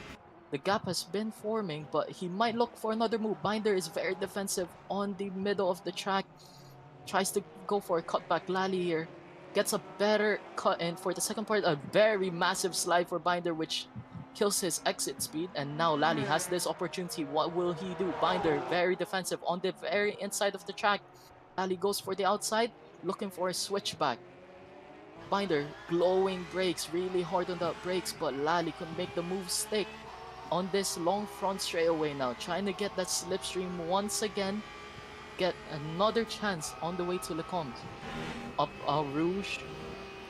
the gap has been forming, but he might look for another move. Binder is very defensive on the middle of the track. Tries to go for a cutback. Lally here gets a better cut in for the second part. A very massive slide for Binder, which kills his exit speed, and now Lally has this opportunity. What will he do? Binder, very defensive on the very inside of the track. Lally goes for the outside, looking for a switchback. Binder, glowing brakes, really hard on the brakes, but Lally couldn't make the move stick on this long front straightaway now, trying to get that slipstream once again, get another chance on the way to Lecombs. Up Rouge.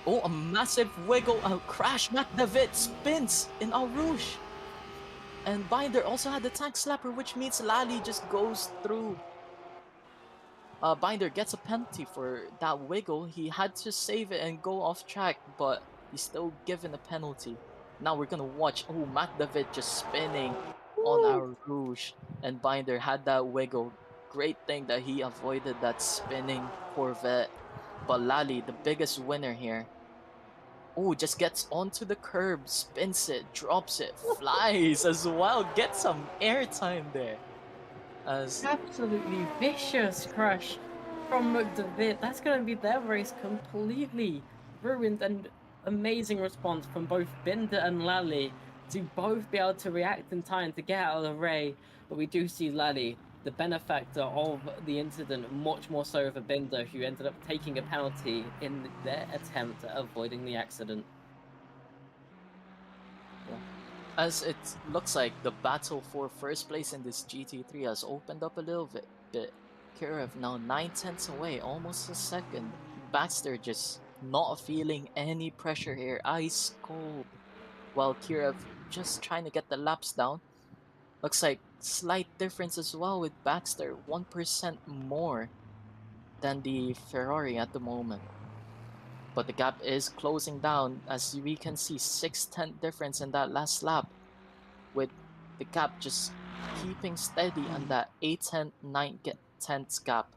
Oh, a massive wiggle, a crash. Matt David spins in Rouge. And Binder also had the tank slapper, which means Lally just goes through. Binder gets a penalty for that wiggle. He had to save it and go off track, but he's still given a penalty. Now we're gonna watch. Oh, Matt David just spinning on Woo! our Rouge, and Binder had that wiggle. Great thing that he avoided that spinning Corvette. But Lally, the biggest winner here. Oh, just gets onto the curb, spins it, drops it, flies as well. Get some airtime there. As Absolutely vicious crash from McDavid. That's going to be their race completely ruined, and amazing response from both Binder and Lally to both be able to react in time to get out of the Ray. But we do see Lally, the benefactor of the incident, much more so over Binder, who ended up taking a penalty in their attempt at avoiding the accident. as it looks like the battle for first place in this GT3 has opened up a little bit. Kirov now 9/10 away, almost a second. Baxter just not feeling any pressure here, ice cold. While Kirov just trying to get the laps down. Looks like slight difference as well with Baxter, 1% more than the Ferrari at the moment. But the gap is closing down, as we can see 6/10 difference in that last lap, with the gap just keeping steady on that 8/10, 9/10 gap.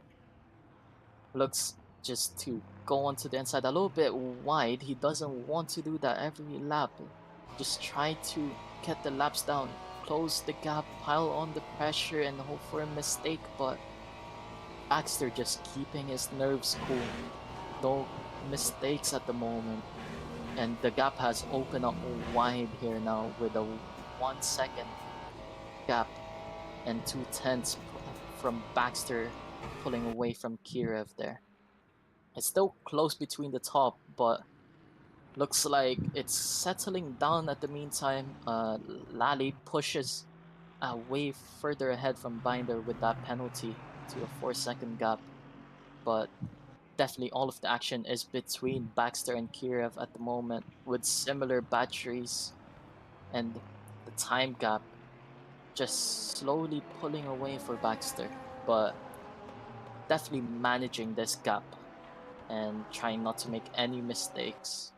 Looks just to go onto the inside a little bit wide. He doesn't want to do that every lap. Just try to get the laps down, close the gap, pile on the pressure, and hope for a mistake. But Baxter just keeping his nerves cool. No mistakes at the moment. And the gap has opened up wide here now with a 1 second gap and 2/10 from Baxter pulling away from Kirov there. It's still close between the top, but looks like it's settling down at the meantime. Lally pushes way further ahead from Binder with that penalty to a 4-second gap. But definitely all of the action is between Baxter and Kirov at the moment, with similar batteries, and the time gap just slowly pulling away for Baxter, but definitely managing this gap and trying not to make any mistakes.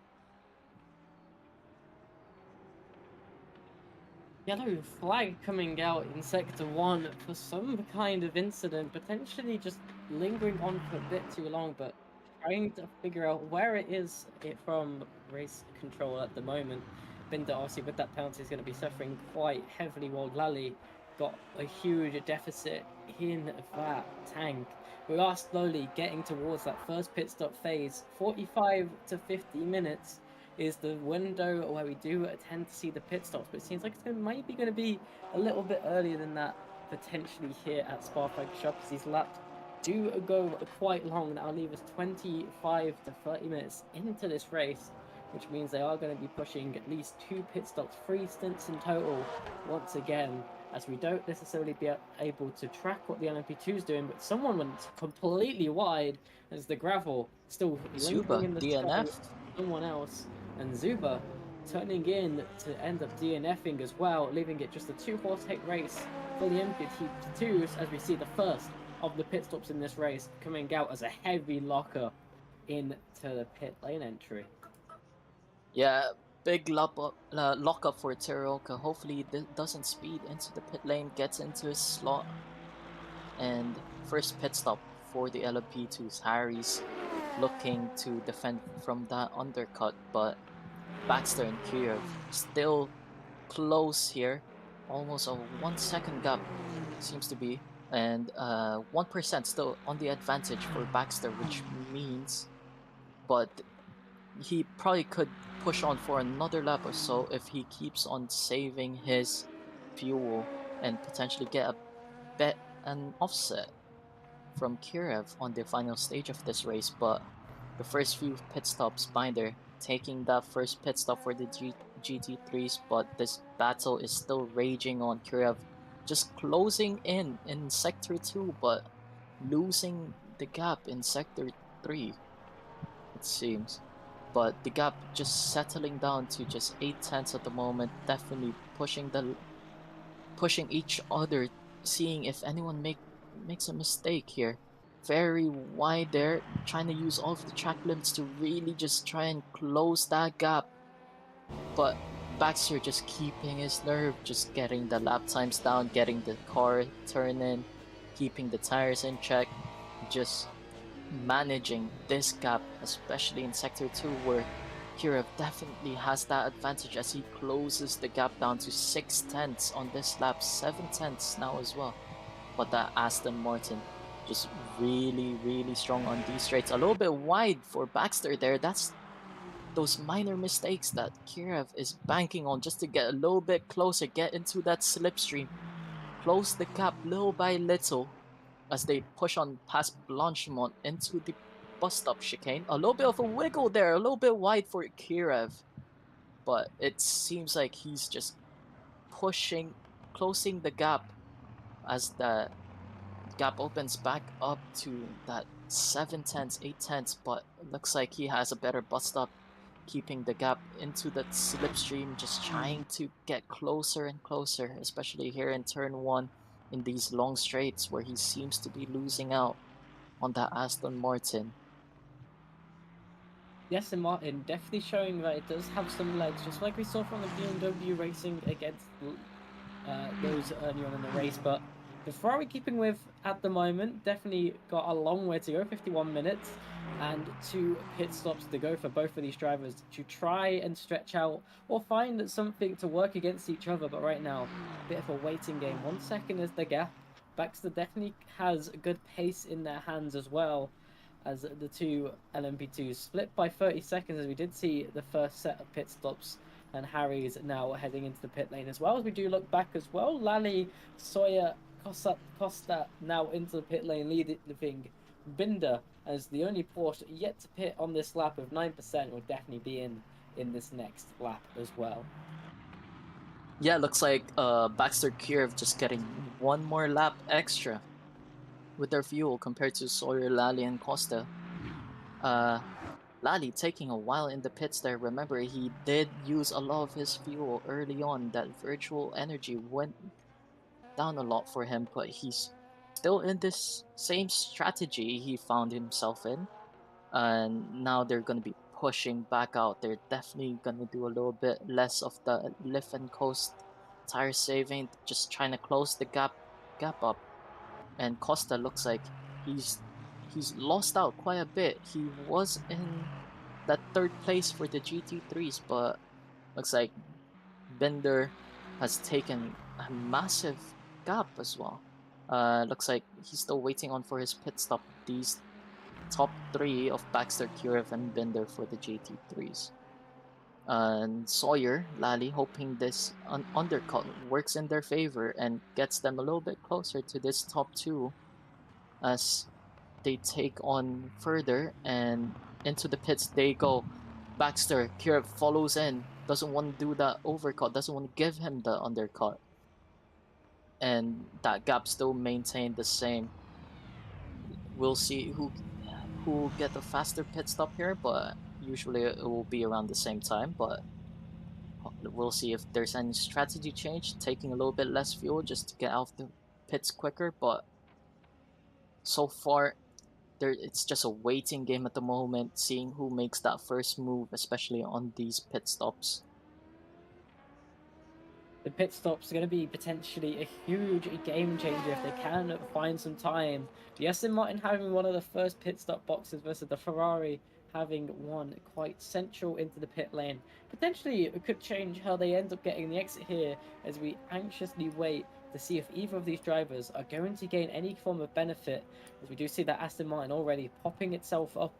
Yellow flag coming out in Sector 1 for some kind of incident, potentially just lingering on for a bit too long, but trying to figure out where it is from race control at the moment. Binder, obviously, with that penalty, is going to be suffering quite heavily, while Lally got a huge deficit in that tank. We are slowly getting towards that first pit stop phase. 45 to 50 minutes is the window where we do tend to see the pit stops, but it seems like it's maybe going to be a little bit earlier than that, potentially here at Spa-Francorchamps, because these laps do go quite long. That'll leave us 25 to 30 minutes into this race, which means they are going to be pushing at least 2 pit stops, 3 stints in total, once again, as we don't necessarily be able to track what the LMP2 is doing, but someone went completely wide as the gravel still lingering Zuba, in the sky DNF. with someone else, and Zuba turning in to end up DNFing as well, leaving it just a 2-horse heck race for the LMP2s, as we see the first of the pit stops in this race coming out as a heavy locker into the pit lane entry. Yeah, big lock up for Teroka. Hopefully he doesn't speed into the pit lane, gets into his slot. And first pit stop for the LMP2s. Harry's looking to defend from that undercut, but Baxter and Kirov still close here. Almost a 1 second gap seems to be. And 1% still on the advantage for Baxter, which means, but he probably could push on for another lap or so if he keeps on saving his fuel and potentially get a bit an offset from Kirov on the final stage of this race. But the first few pit stops, Binder taking that first pit stop for the GT3s, but this battle is still raging on. Kirov just closing in sector 2, but losing the gap in sector 3, it seems. But the gap just settling down to just 8 tenths at the moment, definitely pushing each other, seeing if anyone makes a mistake here. Very wide there, trying to use all of the track limits to really just try and close that gap. But Baxter just keeping his nerve, just getting the lap times down, getting the car turning, keeping the tires in check, just managing this gap, especially in Sector 2, where Kirov definitely has that advantage as he closes the gap down to 6 tenths on this lap, 7 tenths now as well. But that Aston Martin just really, really strong on these straights. A little bit wide for Baxter there. That's those minor mistakes that Kirov is banking on just to get a little bit closer, get into that slipstream, close the gap little by little as they push on past Blanchimont into the bus stop chicane. A little bit of a wiggle there, a little bit wide for Kirov, but it seems like he's just pushing, closing the gap as the gap opens back up to that 7 tenths, 8 tenths, but it looks like he has a better bus stop, keeping the gap into that slipstream, just trying to get closer and closer, especially here in turn 1 in these long straights where he seems to be losing out on that Aston Martin. The Aston Martin definitely showing that it does have some legs, just like we saw from the BMW racing against those earlier on in the race. But the Ferrari keeping with at the moment definitely got a long way to go, 51 minutes, and 2 pit stops to go for both of these drivers to try and stretch out or find something to work against each other. But right now, a bit of a waiting game. 1 second is the gap. Baxter definitely has a good pace in their hands as well, as the two LMP2s split by 30 seconds, as we did see the first set of pit stops. And Harry's now heading into the pit lane as well. As we do look back as well, Lally, Sawyer, Costa now into the pit lane, leaving Binder as the only Porsche yet to pit on this lap with 9%, will definitely be in this next lap as well. Yeah, it looks like Baxter Kirov just getting one more lap extra with their fuel compared to Sawyer, Lally, and Costa. Lally taking a while in the pits there. Remember, he did use a lot of his fuel early on. That virtual energy went down a lot for him, but he's still in this same strategy he found himself in. And now they're going to be pushing back out. They're definitely going to do a little bit less of the lift and coast tire saving, just trying to close the gap up. And Costa looks like he's he's lost out quite a bit. He was in that third place for the GT3s, but looks like Bender has taken a massive gap as well. Looks like he's still waiting on for his pit stop. These top 3 of Baxter, Kirov, and Bender for the GT3s. And Sawyer, Lally, hoping this undercut works in their favor and gets them a little bit closer to this top 2 as they take on further and into the pits they go. Baxter, Kirov follows in, doesn't want to do that overcut, doesn't want to give him the undercut. And that gap still maintained the same. We'll see who get the faster pit stop here, but usually it will be around the same time. But we'll see if there's any strategy change, taking a little bit less fuel just to get out of the pits quicker. But so far, it's just a waiting game at the moment, seeing who makes that first move, especially on these pit stops. The pit stops are going to be potentially a huge game changer if they can find some time. The Aston Martin having one of the first pit stop boxes versus the Ferrari having one quite central into the pit lane. Potentially, it could change how they end up getting the exit here as we anxiously wait to see if either of these drivers are going to gain any form of benefit, as we do see that Aston Martin already popping itself up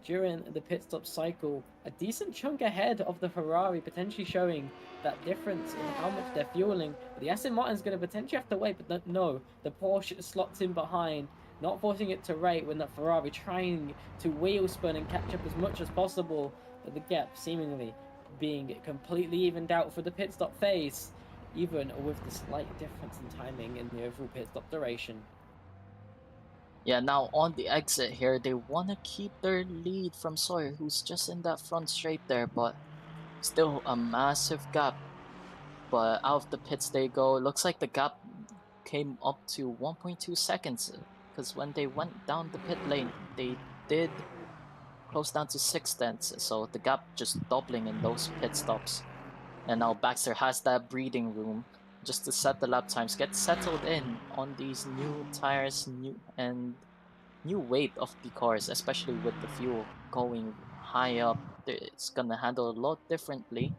during the pit stop cycle, a decent chunk ahead of the Ferrari, potentially showing that difference in how much they're fueling. But the Aston Martin's going to potentially have to wait, but no, the Porsche slots in behind, not forcing it to rate when the Ferrari trying to wheel spin and catch up as much as possible, but the gap seemingly being completely evened out for the pit stop phase, even with the slight difference in timing in the overall pit stop duration. Yeah, now on the exit here, they want to keep their lead from Sawyer, who's just in that front straight there, but still a massive gap. But out of the pits they go. It looks like the gap came up to 1.2 seconds, because when they went down the pit lane, they did close down to 6 tenths, so the gap just doubling in those pit stops. And now Baxter has that breathing room just to set the lap times, get settled in on these new tires, new weight of the cars, especially with the fuel going high up. It's gonna handle a lot differently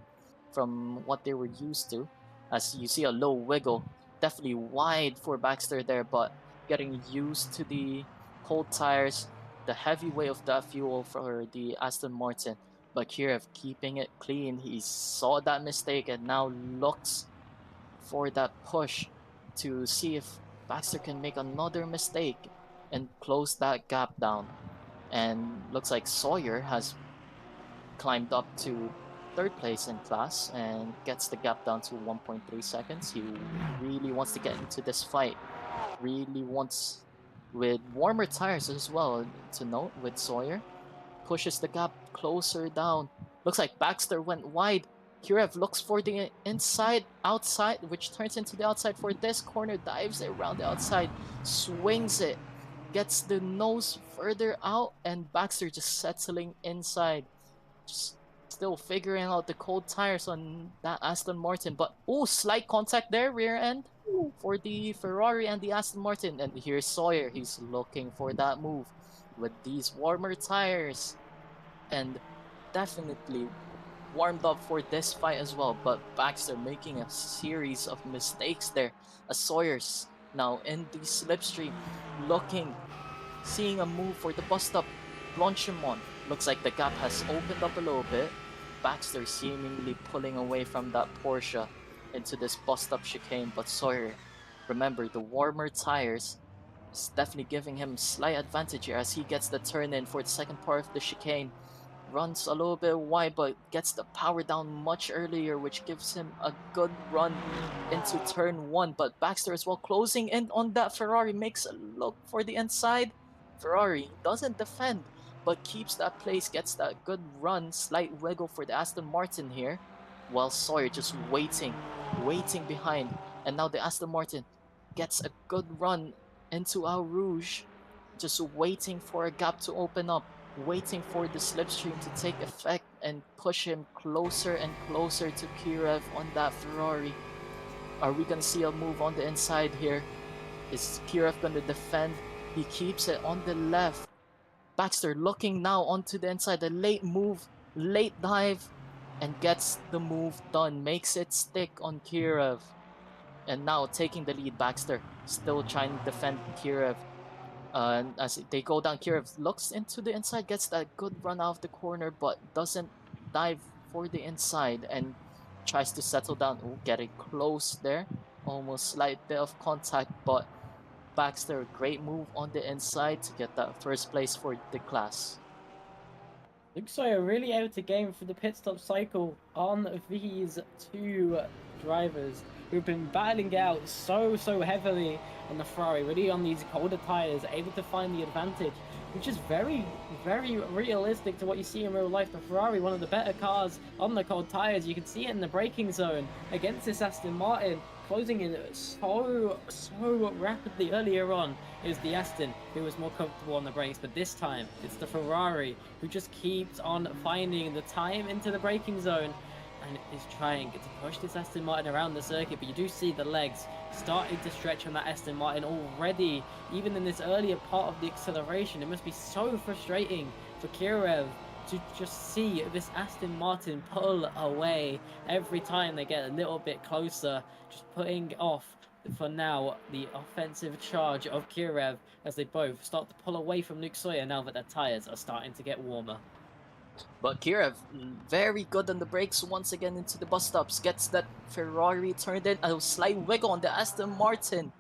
from what they were used to. As you see a low wiggle, definitely wide for Baxter there, but getting used to the cold tires, the heavy weight of that fuel for the Aston Martin. But Kirov keeping it clean. He saw that mistake and now looks for that push to see if Baxter can make another mistake and close that gap down. And looks like Sawyer has climbed up to third place in class and gets the gap down to 1.3 seconds. He really wants to get into this fight. Really wants, with warmer tires as well, to note with Sawyer. Pushes the gap closer down. Looks like Baxter went wide. Kirov looks for the inside, outside, which turns into the outside for this corner. Dives around the outside, swings it, gets the nose further out, and Baxter just settling inside. Just still figuring out the cold tires on that Aston Martin. But oh, slight contact there, rear end for the Ferrari and the Aston Martin. And here's Sawyer. He's looking for that move with these warmer tires. And definitely warmed up for this fight as well. But Baxter making a series of mistakes there. As Sawyer's now in the slipstream, looking, seeing a move for the bus stop. Blanchimont. Looks like the gap has opened up a little bit. Baxter seemingly pulling away from that Porsche into this bus stop chicane. But Sawyer, remember, the warmer tires is definitely giving him slight advantage here as he gets the turn in for the second part of the chicane. Runs a little bit wide, but gets the power down much earlier, which gives him a good run into turn one. But Baxter as well closing in on that Ferrari, makes a look for the inside. Ferrari doesn't defend, but keeps that place, gets that good run, slight wiggle for the Aston Martin here. While Sawyer just waiting behind. And now the Aston Martin gets a good run into Eau Rouge, just waiting for a gap to open up, waiting for the slipstream to take effect and push him closer and closer to Kirov on that Ferrari. Are we gonna see a move on the inside here? Is Kirov gonna defend? He keeps it on the left. Baxter looking now onto the inside, a late move, late dive, and gets the move done, makes it stick on Kirov. And now taking the lead, Baxter still trying to defend Kirov. And as they go down, Kirov looks into the inside, gets that good run out of the corner, but doesn't dive for the inside and tries to settle down. Oh, getting close there. Almost slight bit of contact, but Baxter, great move on the inside to get that first place for the class. Luke Sawyer really able to game for the pit stop cycle on these two drivers who've been battling out so heavily on the Ferrari, really on these colder tires, able to find the advantage, which is very realistic to what you see in real life. The Ferrari, one of the better cars on the cold tires. You can see it in the braking zone against this Aston Martin, closing in so rapidly earlier on. Is the Aston who was more comfortable on the brakes, but this time it's the Ferrari who just keeps on finding the time into the braking zone and is trying to push this Aston Martin around the circuit. But you do see the legs starting to stretch on that Aston Martin already, even in this earlier part of the acceleration. It must be so frustrating for Kirov to just see this Aston Martin pull away every time they get a little bit closer, just putting off for now the offensive charge of Kirev as they both start to pull away from Luke Sawyer now that their tires are starting to get warmer. But Kirev, very good on the brakes once again into the bus stops. Gets that Ferrari turned in. A slight wiggle on the Aston Martin.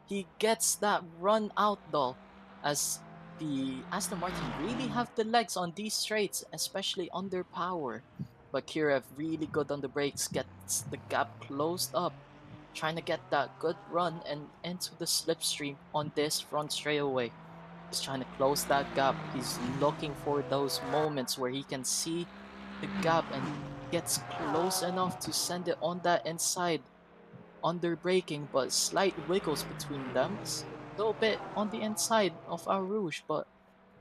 He gets that run out though, as the Aston Martin really have the legs on these straights, especially under power. But Kirev really good on the brakes, gets the gap closed up, trying to get that good run and into the slipstream on this front straightaway. He's trying to close that gap. He's looking for those moments where he can see the gap and gets close enough to send it on that inside under braking, but slight wiggles between them. A little bit on the inside of our Rouge, but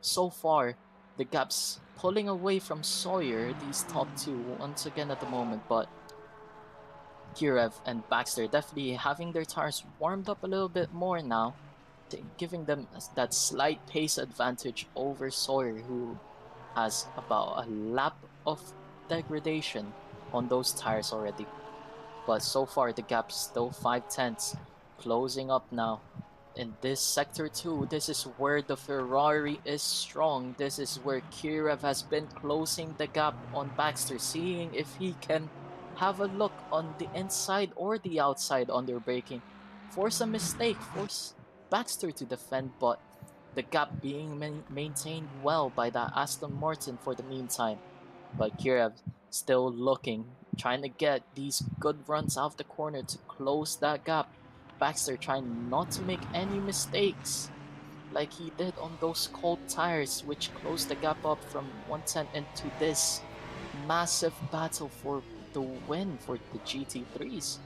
so far the gap's pulling away from Sawyer, these top two once again at the moment, but Kirev and Baxter definitely having their tires warmed up a little bit more now, giving them that slight pace advantage over Sawyer, who has about a lap of degradation on those tires already. But so far the gap's still 5/10, closing up now. In this sector 2, this is where the Ferrari is strong. This is where Kirev has been closing the gap on Baxter, seeing if he can have a look on the inside or the outside under braking. Force a mistake, force Baxter to defend, but the gap being maintained well by that Aston Martin for the meantime. But Kirev still looking, trying to get these good runs out of the corner to close that gap. Baxter trying not to make any mistakes like he did on those cold tires, which closed the gap up from 110 into this massive battle for the win for the GT3s.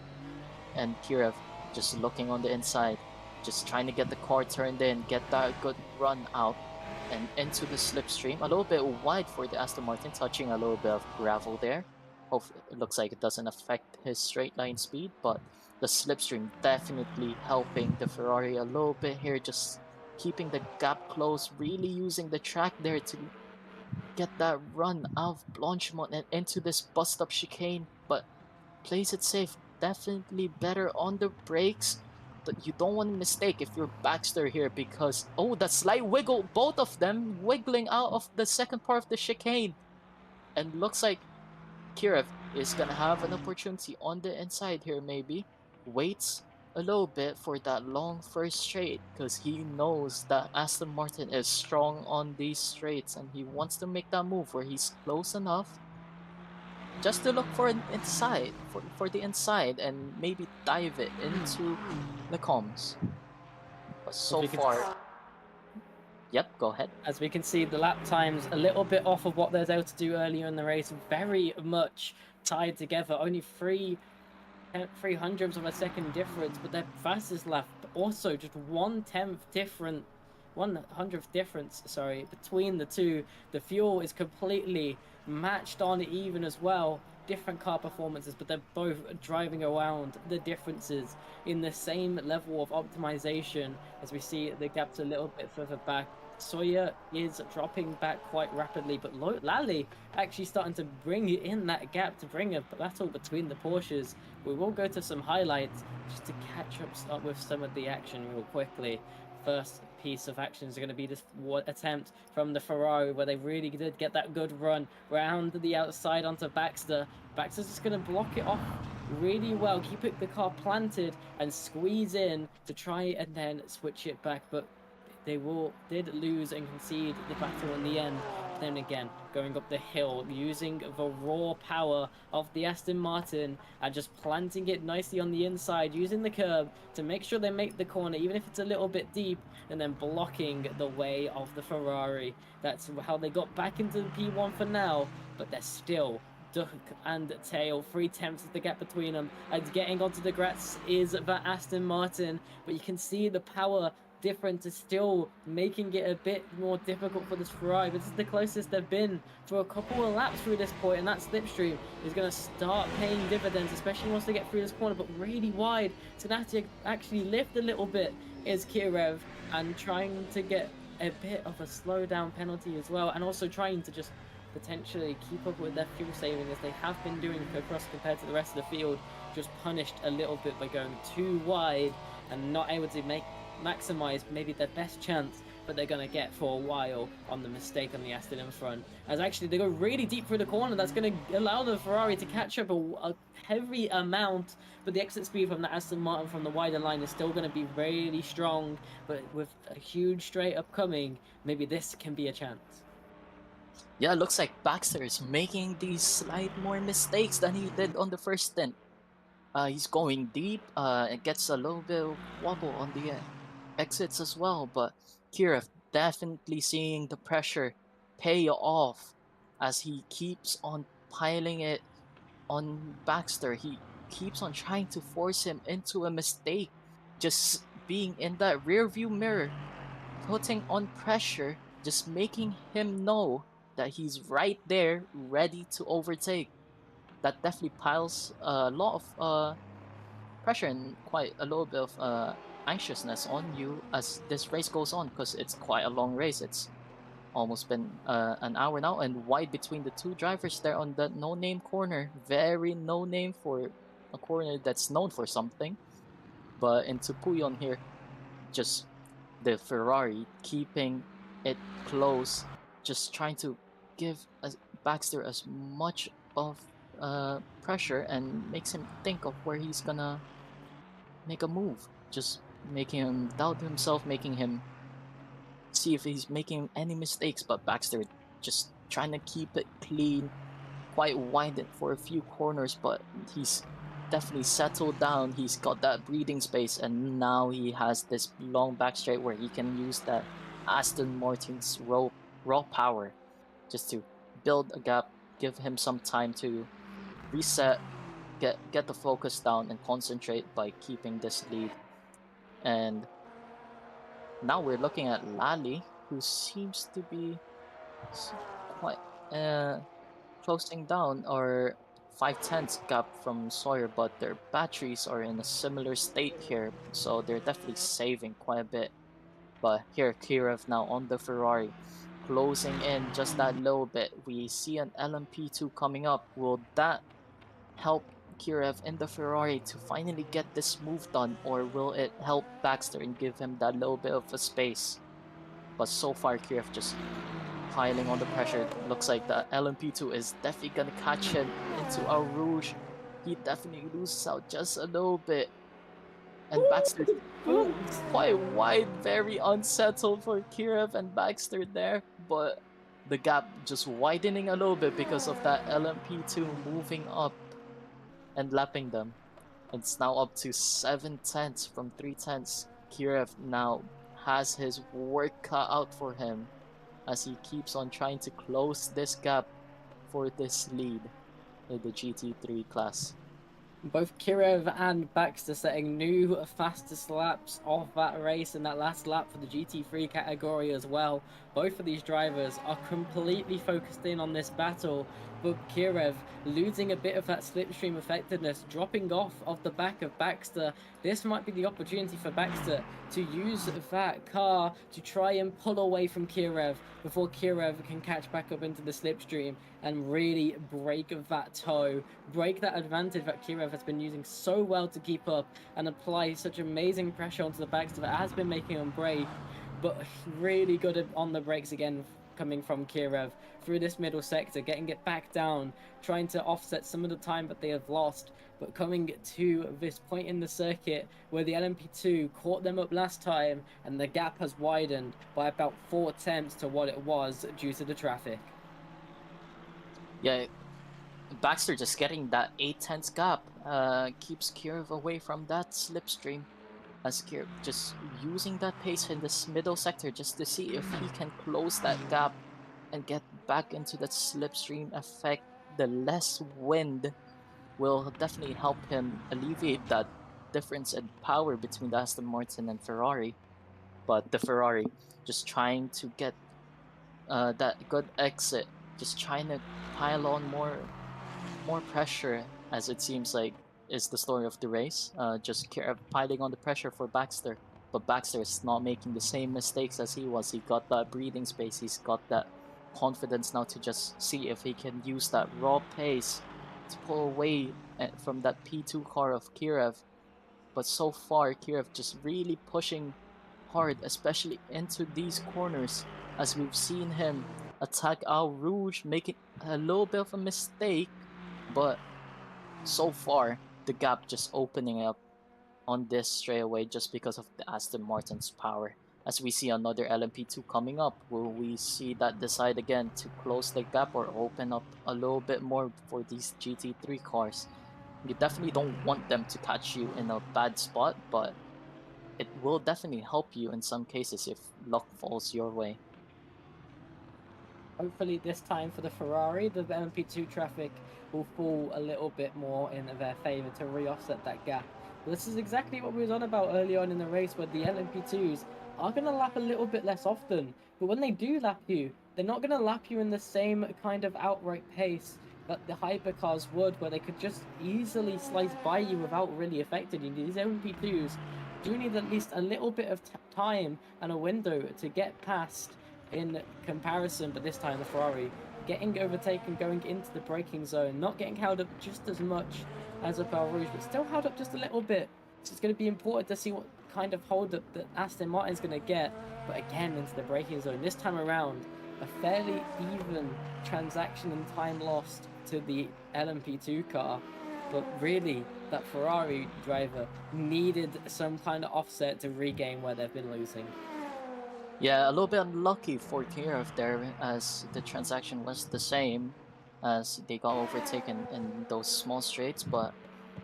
And Kirev just looking on the inside, just trying to get the car turned in, get that good run out and into the slipstream. A little bit wide for the Aston Martin, touching a little bit of gravel there. Hopefully, it looks like it doesn't affect his straight line speed, but the slipstream definitely helping the Ferrari a little bit here, just keeping the gap close, really using the track there to get that run out of Blanchimont and into this bus stop chicane, but plays it safe. Definitely better on the brakes. But you don't want to mistake if you're Baxter here, because oh, that slight wiggle, both of them wiggling out of the second part of the chicane. And looks like Kirev is gonna have an opportunity on the inside here, maybe. Waits a little bit for that long first straight, because he knows that Aston Martin is strong on these straights and he wants to make that move where he's close enough just to look for an inside, for the inside, and maybe dive it into the comms. But so far, yep, go ahead. As we can see, the lap times a little bit off of what they're able to do earlier in the race, very much tied together. Only 3/300ths of a second difference, but their fastest lap also just 1/10 different, 1/100th difference, sorry, between the two. The fuel is completely matched on even as well. Different car performances, but they're both driving around the differences in the same level of optimization. As we see, the gap's a little bit further back. Sawyer is dropping back quite rapidly, but Lally actually starting to bring in that gap to bring a battle between the Porsches. We will go to some highlights just to catch up with some of the action real quickly. First piece of action is going to be this attempt from the Ferrari, where they really did get that good run round the outside onto Baxter. Baxter's just going to block it off really well, keep the car planted and squeeze in to try and then switch it back, but they did lose and concede the battle in the end. Then again, going up the hill, using the raw power of the Aston Martin and just planting it nicely on the inside, using the curb to make sure they make the corner, even if it's a little bit deep, and then blocking the way of the Ferrari. That's how they got back into the P1 for now, but they're still duck and tail, 3/10 of the gap between them, and getting onto the grass is the Aston Martin, but you can see the power difference is still making it a bit more difficult for this Ferrari. This is the closest they've been for a couple of laps through this point, and that slipstream is going to start paying dividends, especially once they get through this corner, but really wide. So they have to actually lift a little bit is Kirev, and trying to get a bit of a slowdown penalty as well, and also trying to just potentially keep up with their fuel saving as they have been doing across compared to the rest of the field. just punished a little bit by going too wide and not able to maximize maybe their best chance that they're going to get for a while on the mistake on the Aston in front. As actually they go really deep through the corner, that's going to allow the Ferrari to catch up a heavy amount, but the exit speed from the Aston Martin from the wider line is still going to be really strong, but with a huge straight up coming, maybe this can be a chance. Yeah, it looks like Baxter is making these slight more mistakes than he did on the first stint. He's going deep. It gets a little bit of wobble on the exits as well, but Kirov definitely seeing the pressure pay off as he keeps on piling it on Baxter. He keeps on trying to force him into a mistake, just being in that rear view mirror, putting on pressure, just making him know that he's right there, ready to overtake. That definitely piles a lot of pressure and quite a little bit of anxiousness on you as this race goes on, because it's quite a long race. It's almost been an hour now, and wide between the two drivers there on that no-name corner. Very no-name for a corner that's known for something. But into Puyon here, just the Ferrari keeping it close, just trying to give Baxter as much of pressure and makes him think of where he's gonna make a move, just making him doubt himself, making him see if he's making any mistakes. But Baxter just trying to keep it clean, quite wide for a few corners, but he's definitely settled down. He's got that breathing space, and now he has this long back straight where he can use that Aston Martin's raw power just to build a gap, give him some time to reset, get the focus down and concentrate by keeping this lead. And now we're looking at Lally, who seems to be quite closing down, or 5/10 gap from Sawyer, but their batteries are in a similar state here, so they're definitely saving quite a bit. But here, Kirov now on the Ferrari, closing in just that little bit. We see an LMP2 coming up. Will that help Kirov in the Ferrari to finally get this move done, or will it help Baxter and give him that little bit of a space? But so far, Kirov just piling on the pressure. Looks like the LMP2 is definitely gonna catch him into a Rouge. He definitely loses out just a little bit. And Baxter quite wide, very unsettled for Kirov and Baxter there, but the gap just widening a little bit because of that LMP2 moving up and lapping them. It's now up to 7/10 from 3/10. Kirov now has his work cut out for him as he keeps on trying to close this gap for this lead in the GT3 class. Both Kirov and Baxter setting new fastest laps of that race in that last lap for the GT3 category as well. Both of these drivers are completely focused in on this battle, but Kirov losing a bit of that slipstream effectiveness, dropping off the back of Baxter. This might be the opportunity for Baxter to use that car to try and pull away from Kirov before Kirov can catch back up into the slipstream and really break that toe, break that advantage that Kirov has been using so well to keep up and apply such amazing pressure onto the Baxter that has been making him break, but really good on the brakes again coming from Kirov through this middle sector, getting it back down, trying to offset some of the time that they have lost, but coming to this point in the circuit where the LMP2 caught them up last time and the gap has widened by about 4/10 to what it was due to the traffic. Yeah, Baxter just getting that 8/10 gap keeps Kirov away from that slipstream, as Kirov just using that pace in this middle sector just to see if he can close that gap and get back into that slipstream effect. The less wind will definitely help him alleviate that difference in power between the Aston Martin and Ferrari. But the Ferrari just trying to get that good exit, just trying to pile on more pressure, as it seems like is the story of the race. Just piling on the pressure for Baxter, but Baxter is not making the same mistakes as he was. He got that breathing space. He's got that confidence now to just see if he can use that raw pace to pull away from that P2 car of Kirov. But so far, Kirov just really pushing hard, especially into these corners, as we've seen him attack Al Rouge, making a little bit of a mistake, but so far the gap just opening up on this straight away just because of the Aston Martin's power. As we see another LMP2 coming up, will we see that decide again to close the gap or open up a little bit more for these GT3 cars? You definitely don't want them to catch you in a bad spot, but it will definitely help you in some cases if luck falls your way. Hopefully, this time for the Ferrari, the LMP2 traffic will fall a little bit more in their favour to re-offset that gap. But this is exactly what we was on about early on in the race, where the LMP2s are going to lap a little bit less often. But when they do lap you, they're not going to lap you in the same kind of outright pace that the hypercars would, where they could just easily slice by you without really affecting you. These LMP2s do need at least a little bit of time and a window to get past in comparison, but this time the Ferrari getting overtaken, going into the braking zone, not getting held up just as much as a Belle Rouge, but still held up just a little bit. So it's going to be important to see what kind of hold up that Aston Martin's going to get. But again, into the braking zone this time around, a fairly even transaction and time lost to the LMP2 car. But really, that Ferrari driver needed some kind of offset to regain where they've been losing. Yeah, a little bit unlucky for Kirov there, as the transaction was the same, as they got overtaken in those small straights, but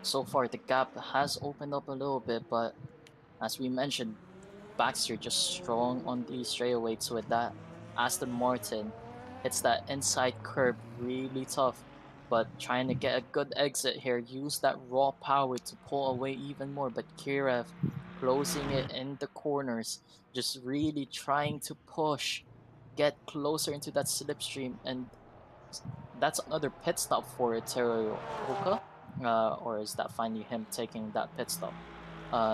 so far the gap has opened up a little bit. But as we mentioned, Baxter just strong on the straightaways with that Aston Martin. Hits that inside curb really tough, but trying to get a good exit here, use that raw power to pull away even more. But Kirov closing it in the corners, just really trying to push, get closer into that slipstream, and that's another pit stop for Teruoka. Or is that finally him taking that pit stop?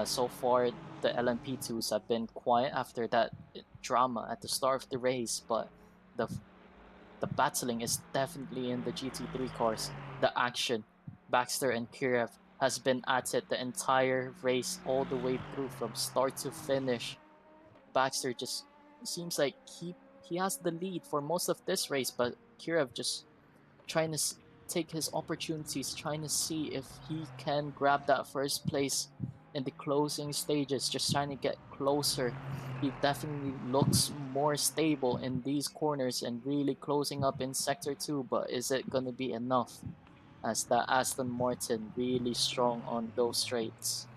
So far, the LMP2s have been quiet after that drama at the start of the race, but the the battling is definitely in the GT3 cars. The action, Baxter and Kirov has been at it the entire race all the way through from start to finish. Baxter just seems like he has the lead for most of this race, but Kirov just trying to take his opportunities, trying to see if he can grab that first place in the closing stages, just trying to get closer. He definitely looks more stable in these corners and really closing up in sector 2, but is it going to be enough as the Aston Martin really strong on those straights?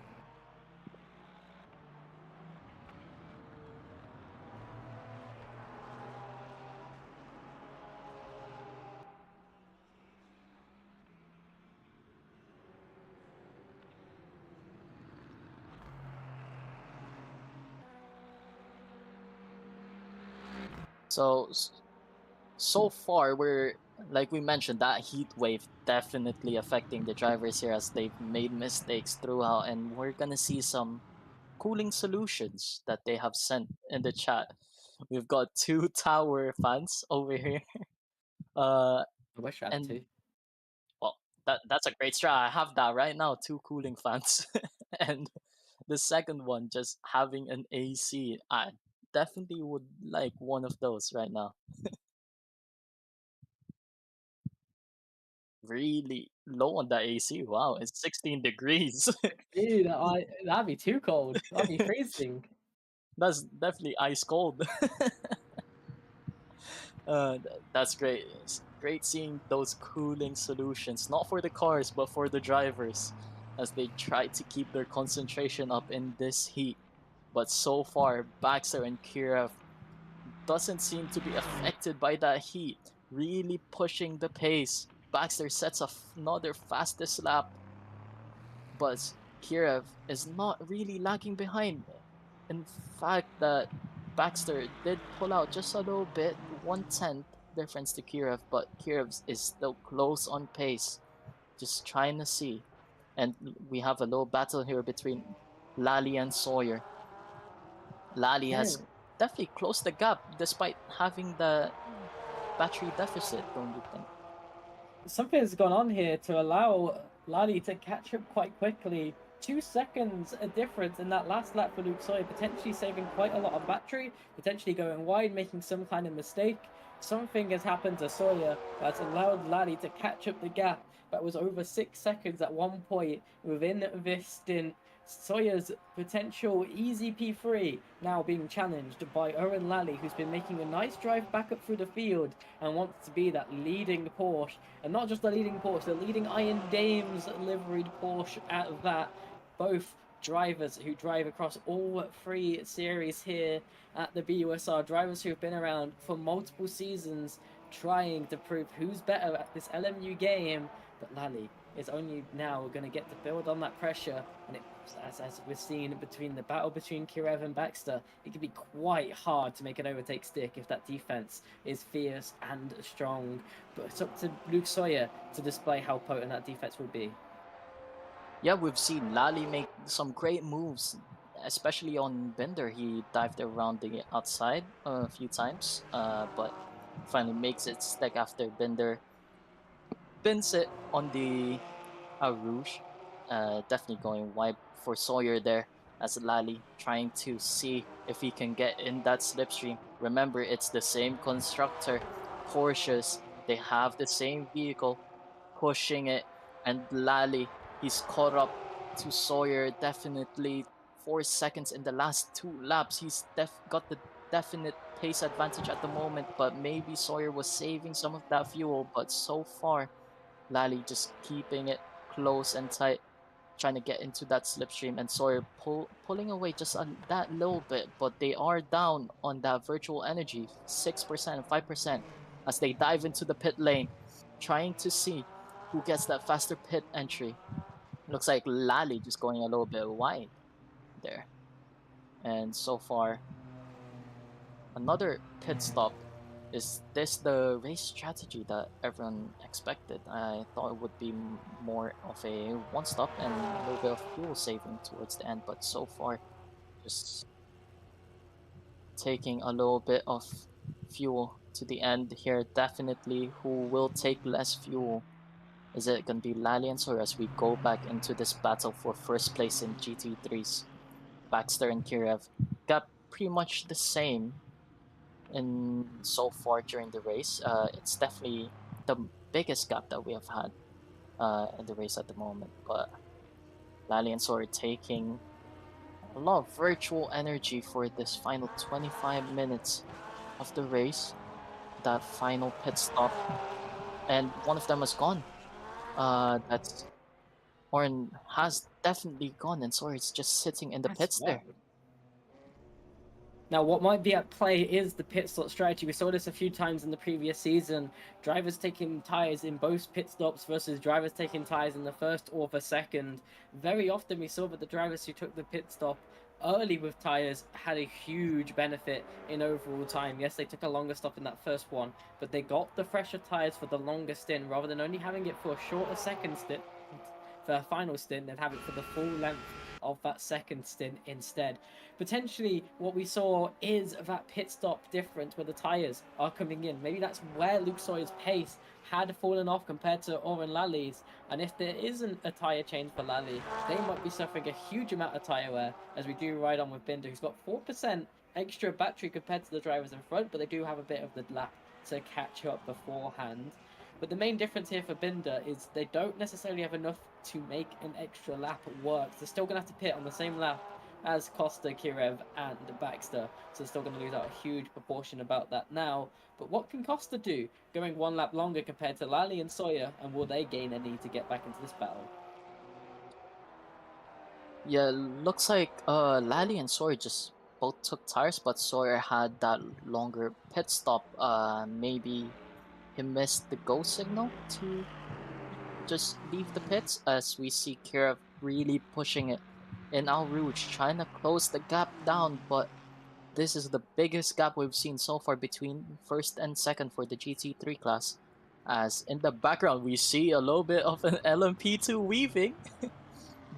So so far we're like we mentioned, that heat wave definitely affecting the drivers here as they've made mistakes throughout, and we're gonna see some cooling solutions that they have sent in the chat. We've got two tower fans over here. uh I wish I had and to. well, that's a great strat. I have that right now, two cooling fans. And the second one just having an AC. I definitely would like one of those right now. Really low on the AC. Wow, it's 16 degrees. Dude, that'd be too cold. That'd be freezing. That's definitely ice cold. That's great. It's great seeing those cooling solutions, not for the cars, but for the drivers, as they try to keep their concentration up in this heat. But so far, Baxter and Kirov doesn't seem to be affected by that heat, really pushing the pace. Baxter sets another fastest lap, but Kirov is not really lagging behind. In fact, that Baxter did pull out just a little bit, 1/10 difference to Kirov, but Kirov is still close on pace. Just trying to see. And we have a little battle here between Lally and Sawyer. Lally Yeah. has definitely closed the gap despite having the battery deficit, don't you think? Something's gone on here to allow Lally to catch up quite quickly. 2 seconds a difference in that last lap for Luke Sawyer, potentially saving quite a lot of battery, potentially going wide, making some kind of mistake. Something has happened to Sawyer that's allowed Lally to catch up the gap that was over 6 seconds at one point within this stint. Sawyer's potential easy P3 now being challenged by Owen Lally, who's been making a nice drive back up through the field and wants to be that leading Porsche. And not just the leading Porsche, the leading Iron Dames liveried Porsche out of that. Both drivers who drive across all three series here at the BUSR, drivers who have been around for multiple seasons trying to prove who's better at this LMU game. But Lally is only now going to get to build on that pressure, and as we've seen between the battle between Kirev and Baxter, it can be quite hard to make an overtake stick if that defense is fierce and strong. But it's up to Luke Sawyer to display how potent that defense will be. Yeah, we've seen Lally make some great moves, especially on Bender. He dived around the outside a few times, but finally makes it stick after Bender pins it on the Rouge. Definitely going wide for Sawyer there as Lally trying to see if he can get in that slipstream. Remember, it's the same constructor, Porsches. They have the same vehicle pushing it, and Lally, he's caught up to Sawyer definitely 4 seconds in the last 2 laps. He's got the definite pace advantage at the moment, but maybe Sawyer was saving some of that fuel. But so far, Lally just keeping it close and tight, trying to get into that slipstream, and Sawyer pulling away just that little bit, but they are down on that virtual energy, 6%, 5%, as they dive into the pit lane, trying to see who gets that faster pit entry. Looks like Lally just going a little bit wide there. And so far, another pit stop. Is this the race strategy that everyone expected? I thought it would be more of a one stop and a little bit of fuel saving towards the end, but so far, just taking a little bit of fuel to the end here. Definitely, who will take less fuel? Is it going to be Lalians, or as we go back into this battle for first place in GT3s? Baxter and Kirev got pretty much the same in so far during the race. It's definitely the biggest gap that we have had in the race at the moment. But Lally and Sora taking a lot of virtual energy for this final 25 minutes of the race. That final pit stop, and one of them is gone. That's Orin has definitely gone, and Sora is just sitting in the That's pits there. right. Now, what might be at play is the pit stop strategy. We saw this a few times in the previous season. Drivers taking tyres in both pit stops versus drivers taking tyres in the first or the second. Very often we saw that the drivers who took the pit stop early with tyres had a huge benefit in overall time. Yes, they took a longer stop in that first one, but they got the fresher tyres for the longer stint rather than only having it for a shorter second stint. For a final stint, they'd have it for the full length of that second stint instead. Potentially, what we saw is that pit stop difference where the tyres are coming in. Maybe that's where Luke Sawyer's pace had fallen off compared to Oren Lally's. And if there isn't a tyre change for Lally, they might be suffering a huge amount of tyre wear, as we do ride on with Binder, who's got 4% extra battery compared to the drivers in front, but they do have a bit of the lap to catch up beforehand. But the main difference here for Binder is they don't necessarily have enough to make an extra lap work. They're still going to have to pit on the same lap as Costa, Kirev, and Baxter. So they're still going to lose out a huge proportion about that now. But what can Costa do going one lap longer compared to Lally and Sawyer? And will they gain any to get back into this battle? Yeah, looks like Lally and Sawyer just both took tires, but Sawyer had that longer pit stop. Maybe he missed the go signal to just leave the pits, as we see Kira really pushing it in Al Rouge, trying to close the gap down, but this is the biggest gap we've seen so far between first and second for the GT3 class. As in the background, we see a little bit of an LMP2 weaving,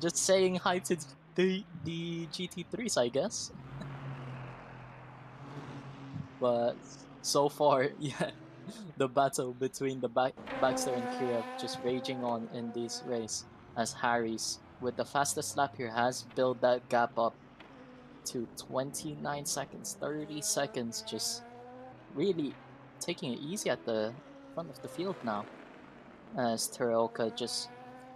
just saying hi to the GT3s, I guess. But so far, yeah, the battle between the Baxter and Kira just raging on in this race. as Harry's, with the fastest lap here, has built that gap up to 29 seconds, 30 seconds, just really taking it easy at the front of the field now. As Teruoka just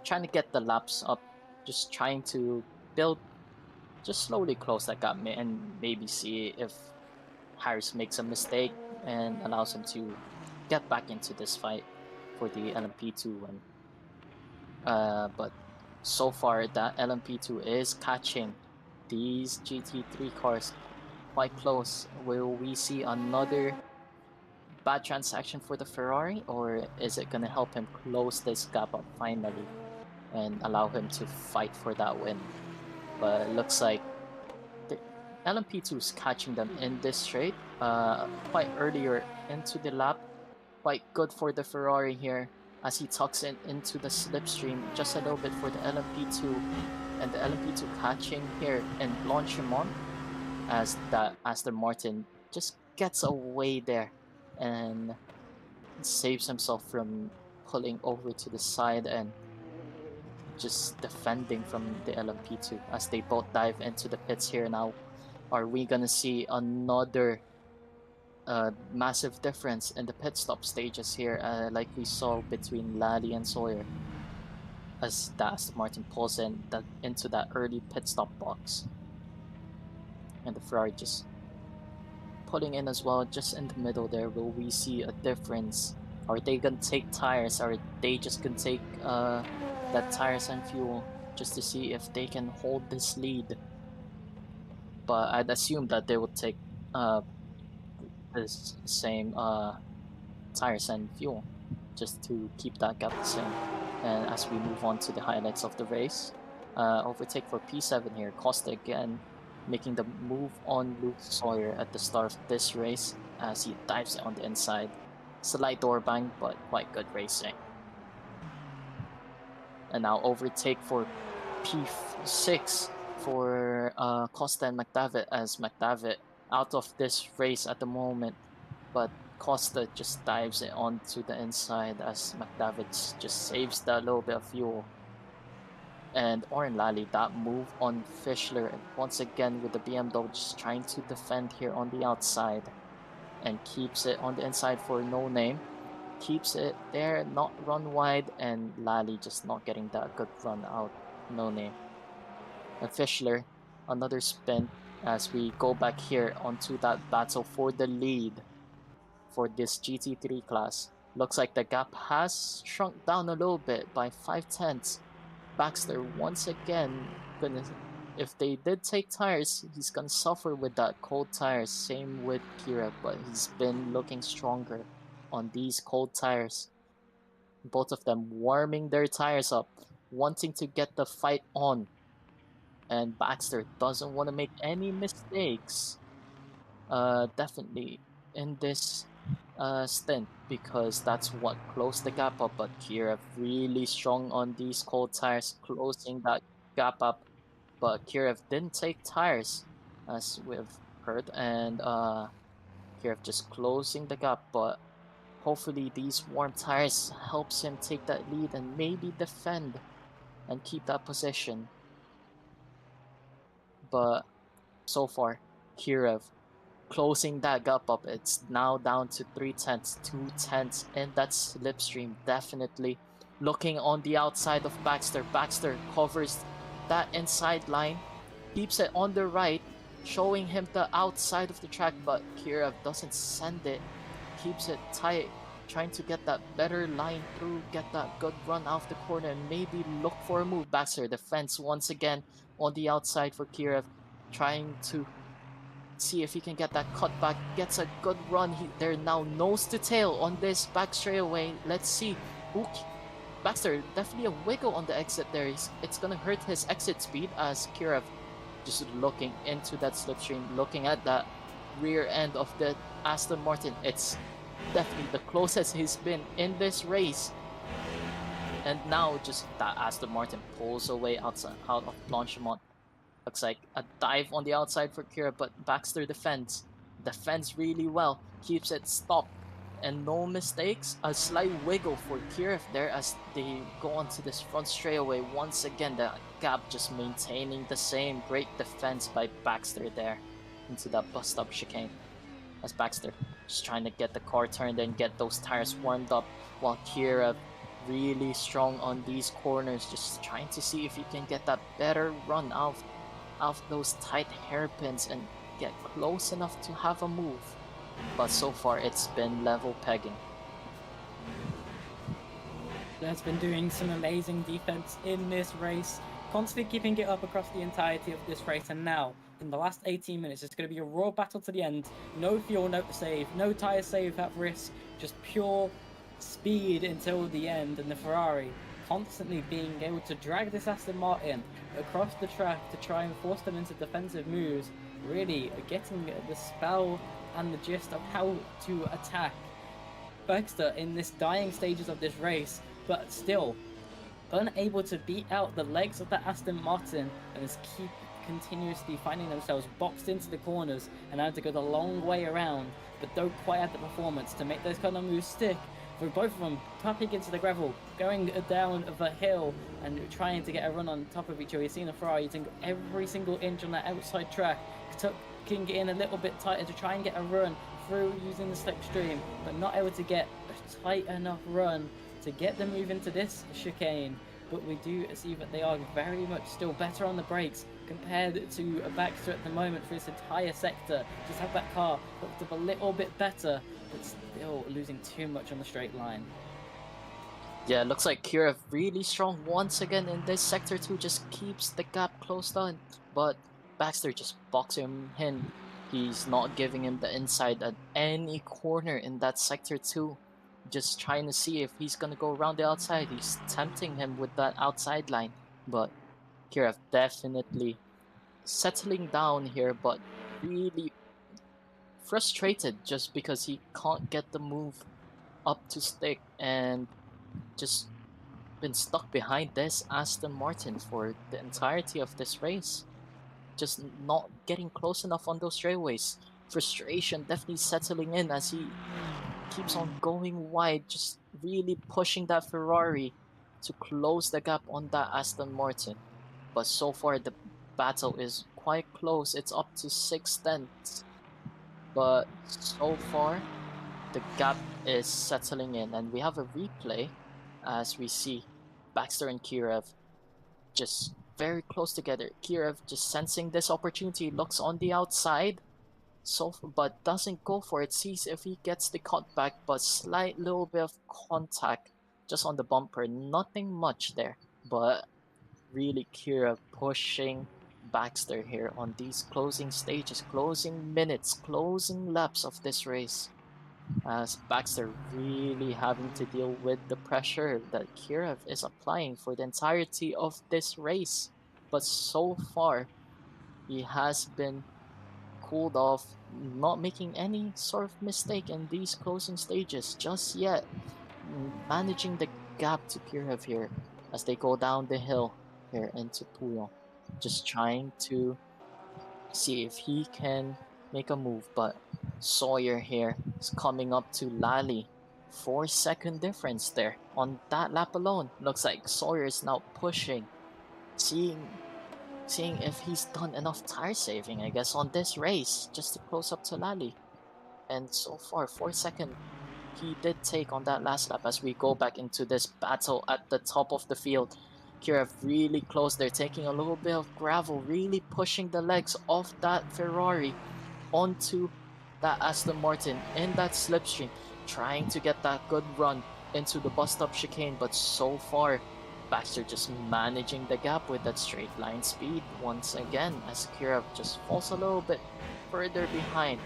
trying to get the laps up, just trying to build, just slowly close that gap and maybe see if Harris makes a mistake and allows him to get back into this fight for the LMP2 win. But so far, that LMP2 is catching these GT3 cars quite close. Will we see another bad transaction for the Ferrari, or is it going to help him close this gap up finally and allow him to fight for that win? But it looks like the LMP2 is catching them in this straight quite earlier into the lap. Quite good for the Ferrari here as he tucks in into the slipstream just a little bit for the LMP2, and the LMP2 catching here and Blanchimont as that Aston Martin just gets away there and saves himself from pulling over to the side and just defending from the LMP2 as they both dive into the pits here now. Are we gonna see another massive difference in the pit stop stages here, like we saw between Lally and Sawyer, as the Aston Martin pulls in into that early pit stop box, and the Ferrari just pulling in as well, just in the middle there? Will we see a difference? Are they gonna take tires? Are they just gonna take that tires and fuel just to see if they can hold this lead? But I'd assume that they would take the same tires and fuel just to keep that gap the same. And as we move on to the highlights of the race, overtake for P7 here. Costa again making the move on Luke Sawyer at the start of this race as he dives on the inside. Slight door bang, but quite good racing. And now overtake for P6 for Costa and McDavitt, as McDavitt out of this race at the moment, but Costa just dives it onto the inside as McDavitt just saves that little bit of fuel. And Oren Lally, that move on Fischler, once again with the BMW just trying to defend here on the outside and keeps it on the inside for No Name. Keeps it there, not run wide, and Lally just not getting that good run out. No Name. And Fischler, another spin as we go back here onto that battle for the lead for this GT3 class. Looks like the gap has shrunk down a little bit by 5/10. Baxter once again if they did take tires, he's gonna suffer with that cold tires. Same with Kira, but he's been looking stronger on these cold tires. Both of them warming their tires up, wanting to get the fight on. And Baxter doesn't want to make any mistakes. Definitely in this stint, because that's what closed the gap up. But Kira really strong on these cold tires, closing that gap up. But Kirov didn't take tires, as we've heard, and Kirov just closing the gap. But hopefully these warm tires helps him take that lead and maybe defend and keep that position. But so far, Kirov closing that gap up. It's now down to 3/10, 2/10 in that slipstream. Definitely looking on the outside of Baxter. Baxter covers that inside line, keeps it on the right, showing him the outside of the track, but Kirov doesn't send it. Keeps it tight, trying to get that better line through, get that good run off the corner, and maybe look for a move. Baxter defense once again on the outside for Kirov, trying to see if he can get that cutback. Gets a good run. They're now nose to tail on this back straightaway. Let's see. Baxter, definitely a wiggle on the exit there. It's going to hurt his exit speed as Kirov just looking into that slipstream, looking at that rear end of the Aston Martin. It's definitely the closest he's been in this race. And now just that Aston Martin pulls away out of Blanchimont. Looks like a dive on the outside for Kira, but Baxter defends really well, keeps it stopped. and no mistakes. A slight wiggle for Kirif there as they go onto this front straightaway. Once again, the gap just maintaining the same. Great defense by Baxter there into that bus stop chicane. As Baxter just trying to get the car turned and get those tires warmed up, while Kirif really strong on these corners, just trying to see if he can get that better run out of those tight hairpins and get close enough to have a move. But so far it's been level pegging. Has been doing some amazing defense in this race, constantly keeping it up across the entirety of this race. And now, in the last 18 minutes, it's going to be a raw battle to the end. No fuel note save, no tire save at risk, just pure speed until the end. And the Ferrari constantly being able to drag this Aston Martin across the track to try and force them into defensive moves, really getting the spell and the gist of how to attack Baxter in this dying stages of this race, but still unable to beat out the legs of that Aston Martin, and just keep continuously finding themselves boxed into the corners and having to go the long way around, but don't quite have the performance to make those kind of moves stick. For both of them tapping into the gravel, going down the hill and trying to get a run on top of each other. You've seen the Ferrari using every single inch on that outside track, tucking it in a little bit tighter to try and get a run through using the slipstream, but not able to get a tight enough run to get them move into this chicane. But we do see that they are very much still better on the brakes compared to Baxter at the moment for this entire sector. Just have that car hooked up a little bit better, but still losing too much on the straight line. Yeah, it looks like Kirif really strong once again in this sector 2, just keeps the gap closed on. But Baxter just boxing him in. He's not giving him the inside at any corner in that sector 2. Just trying to see if he's gonna go around the outside. He's tempting him with that outside line. But Kirif definitely settling down here, but really frustrated just because he can't get the move up to stick and just been stuck behind this Aston Martin for the entirety of this race. Just not getting close enough on those straightaways. Frustration definitely settling in as he keeps on going wide, just really pushing that Ferrari to close the gap on that Aston Martin. But so far the battle is quite close. It's up to 6 tenths. But so far the gap is settling in, and we have a replay as we see Baxter and Kirov just very close together. Kirov just sensing this opportunity, looks on the outside, but doesn't go for it. Sees if he gets the cutback, but slight little bit of contact just on the bumper. Nothing much there, but really Kirov pushing Baxter here on these closing stages, closing minutes, closing laps of this race, as Baxter really having to deal with the pressure that Kirov is applying for the entirety of this race. But so far, he has been cooled off, not making any sort of mistake in these closing stages just yet, managing the gap to Kirov here as they go down the hill here into Puyo. Just trying to see if he can make a move, but Sawyer here is coming up to Lally. 4 second difference there on that lap alone. Looks like Sawyer is now pushing, seeing if he's done enough tire saving, I guess, on this race just to close up to Lally. And so far, 4 second he did take on that last lap as we go back into this battle at the top of the field. Kirov really close. They're taking a little bit of gravel, really pushing the legs of that Ferrari onto that Aston Martin in that slipstream, trying to get that good run into the bus stop chicane, but so far Baxter just managing the gap with that straight line speed once again as Kirov just falls a little bit further behind.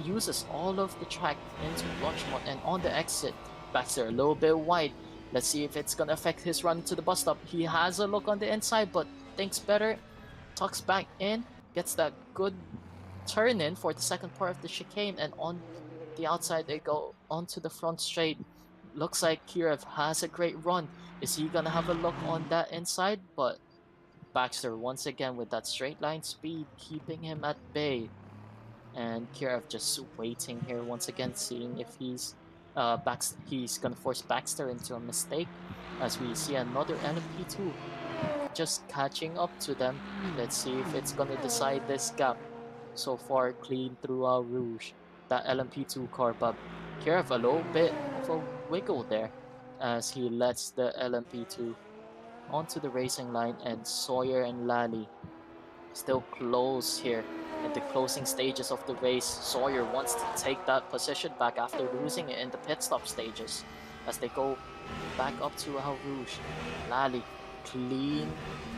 Uses all of the track into launch mode, and on the exit Baxter a little bit wide. Let's see if it's gonna affect his run to the bus stop. He has a look on the inside but thinks better, tucks back in, gets that good turn in for the second part of the chicane, and on the outside they go onto the front straight. Looks like Kirov has a great run. Is he gonna have a look on that inside? But Baxter once again with that straight line speed keeping him at bay. And Kirov just waiting here once again, seeing if he's He's gonna force Baxter into a mistake, as we see another LMP2 just catching up to them. Let's see if it's gonna decide this gap. So far, clean through Rouge, that LMP2 car, but Kirov a little bit of a wiggle there as he lets the LMP2 onto the racing line, and Sawyer and Lally still close here in the closing stages of the race. Sawyer wants to take that position back after losing it in the pit stop stages as they go back up to Al Rouge. Lally clean.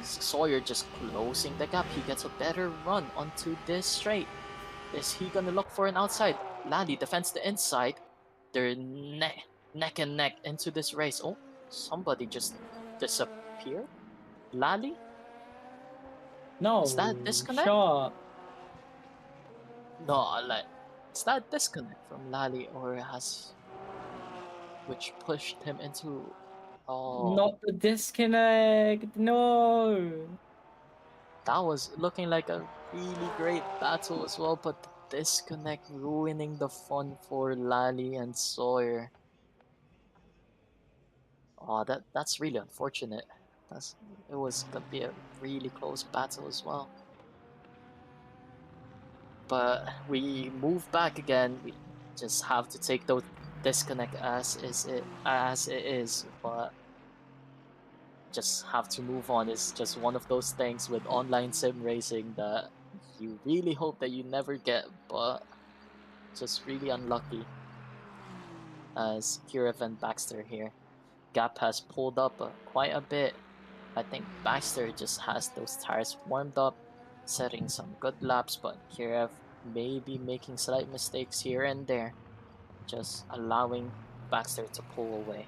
Sawyer just closing the gap. He gets a better run onto this straight. Is he gonna look for an outside? Lally defends the inside. They're neck and neck into this race. Oh, somebody just disappeared? Lally? No, Is that disconnect? sure. No, like, is that disconnect from Lally, or has which pushed him into? Oh, Not the disconnect. No. that was looking like a really great battle as well, but the disconnect ruining the fun for Lally and Sawyer. Oh, that's really unfortunate. It was gonna be a really close battle as well. But we move back again. We just have to take those disconnect as it is, but just have to move on. It's just one of those things with online sim racing that you really hope that you never get, but just really unlucky. As Kirov and Baxter here, gap has pulled up quite a bit. I think Baxter just has those tires warmed up, setting some good laps, but Kirov maybe making slight mistakes here and there, just allowing Baxter to pull away.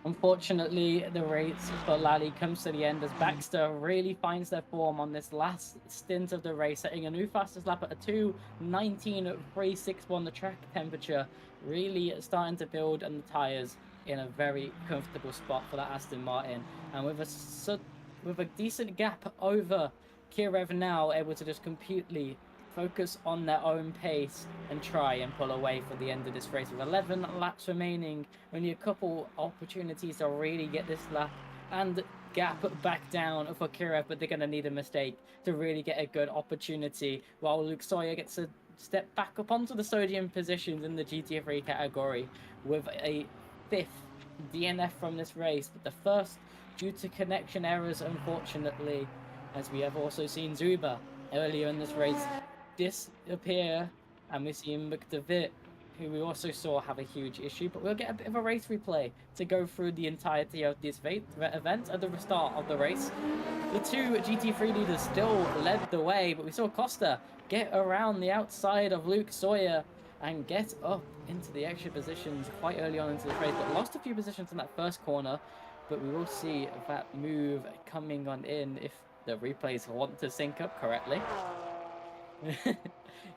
Unfortunately, the race for Lally comes to the end as Baxter really finds their form on this last stint of the race, setting a new fastest lap at a 2:19.361. The track temperature really starting to build, and the tyres in a very comfortable spot for that Aston Martin. And with a decent gap over Kirov now, able to just completely focus on their own pace and try and pull away for the end of this race. With 11 laps remaining, only a couple opportunities to really get this lap and gap back down for Kirov, but they're going to need a mistake to really get a good opportunity, while Luke Sawyer gets to step back up onto the sodium positions in the GT3 category with a 5th DNF from this race, but the first due to connection errors, unfortunately, as we have also seen Zuba earlier in this race disappear, and we see McDevitt, who we also saw have a huge issue, but we'll get a bit of a race replay to go through the entirety of this event at the start of the race. The two GT3 leaders still led the way, but we saw Costa get around the outside of Luke Sawyer and get up into the extra positions quite early on into the race, but lost a few positions in that first corner. But we will see that move coming on in if the replays want to sync up correctly.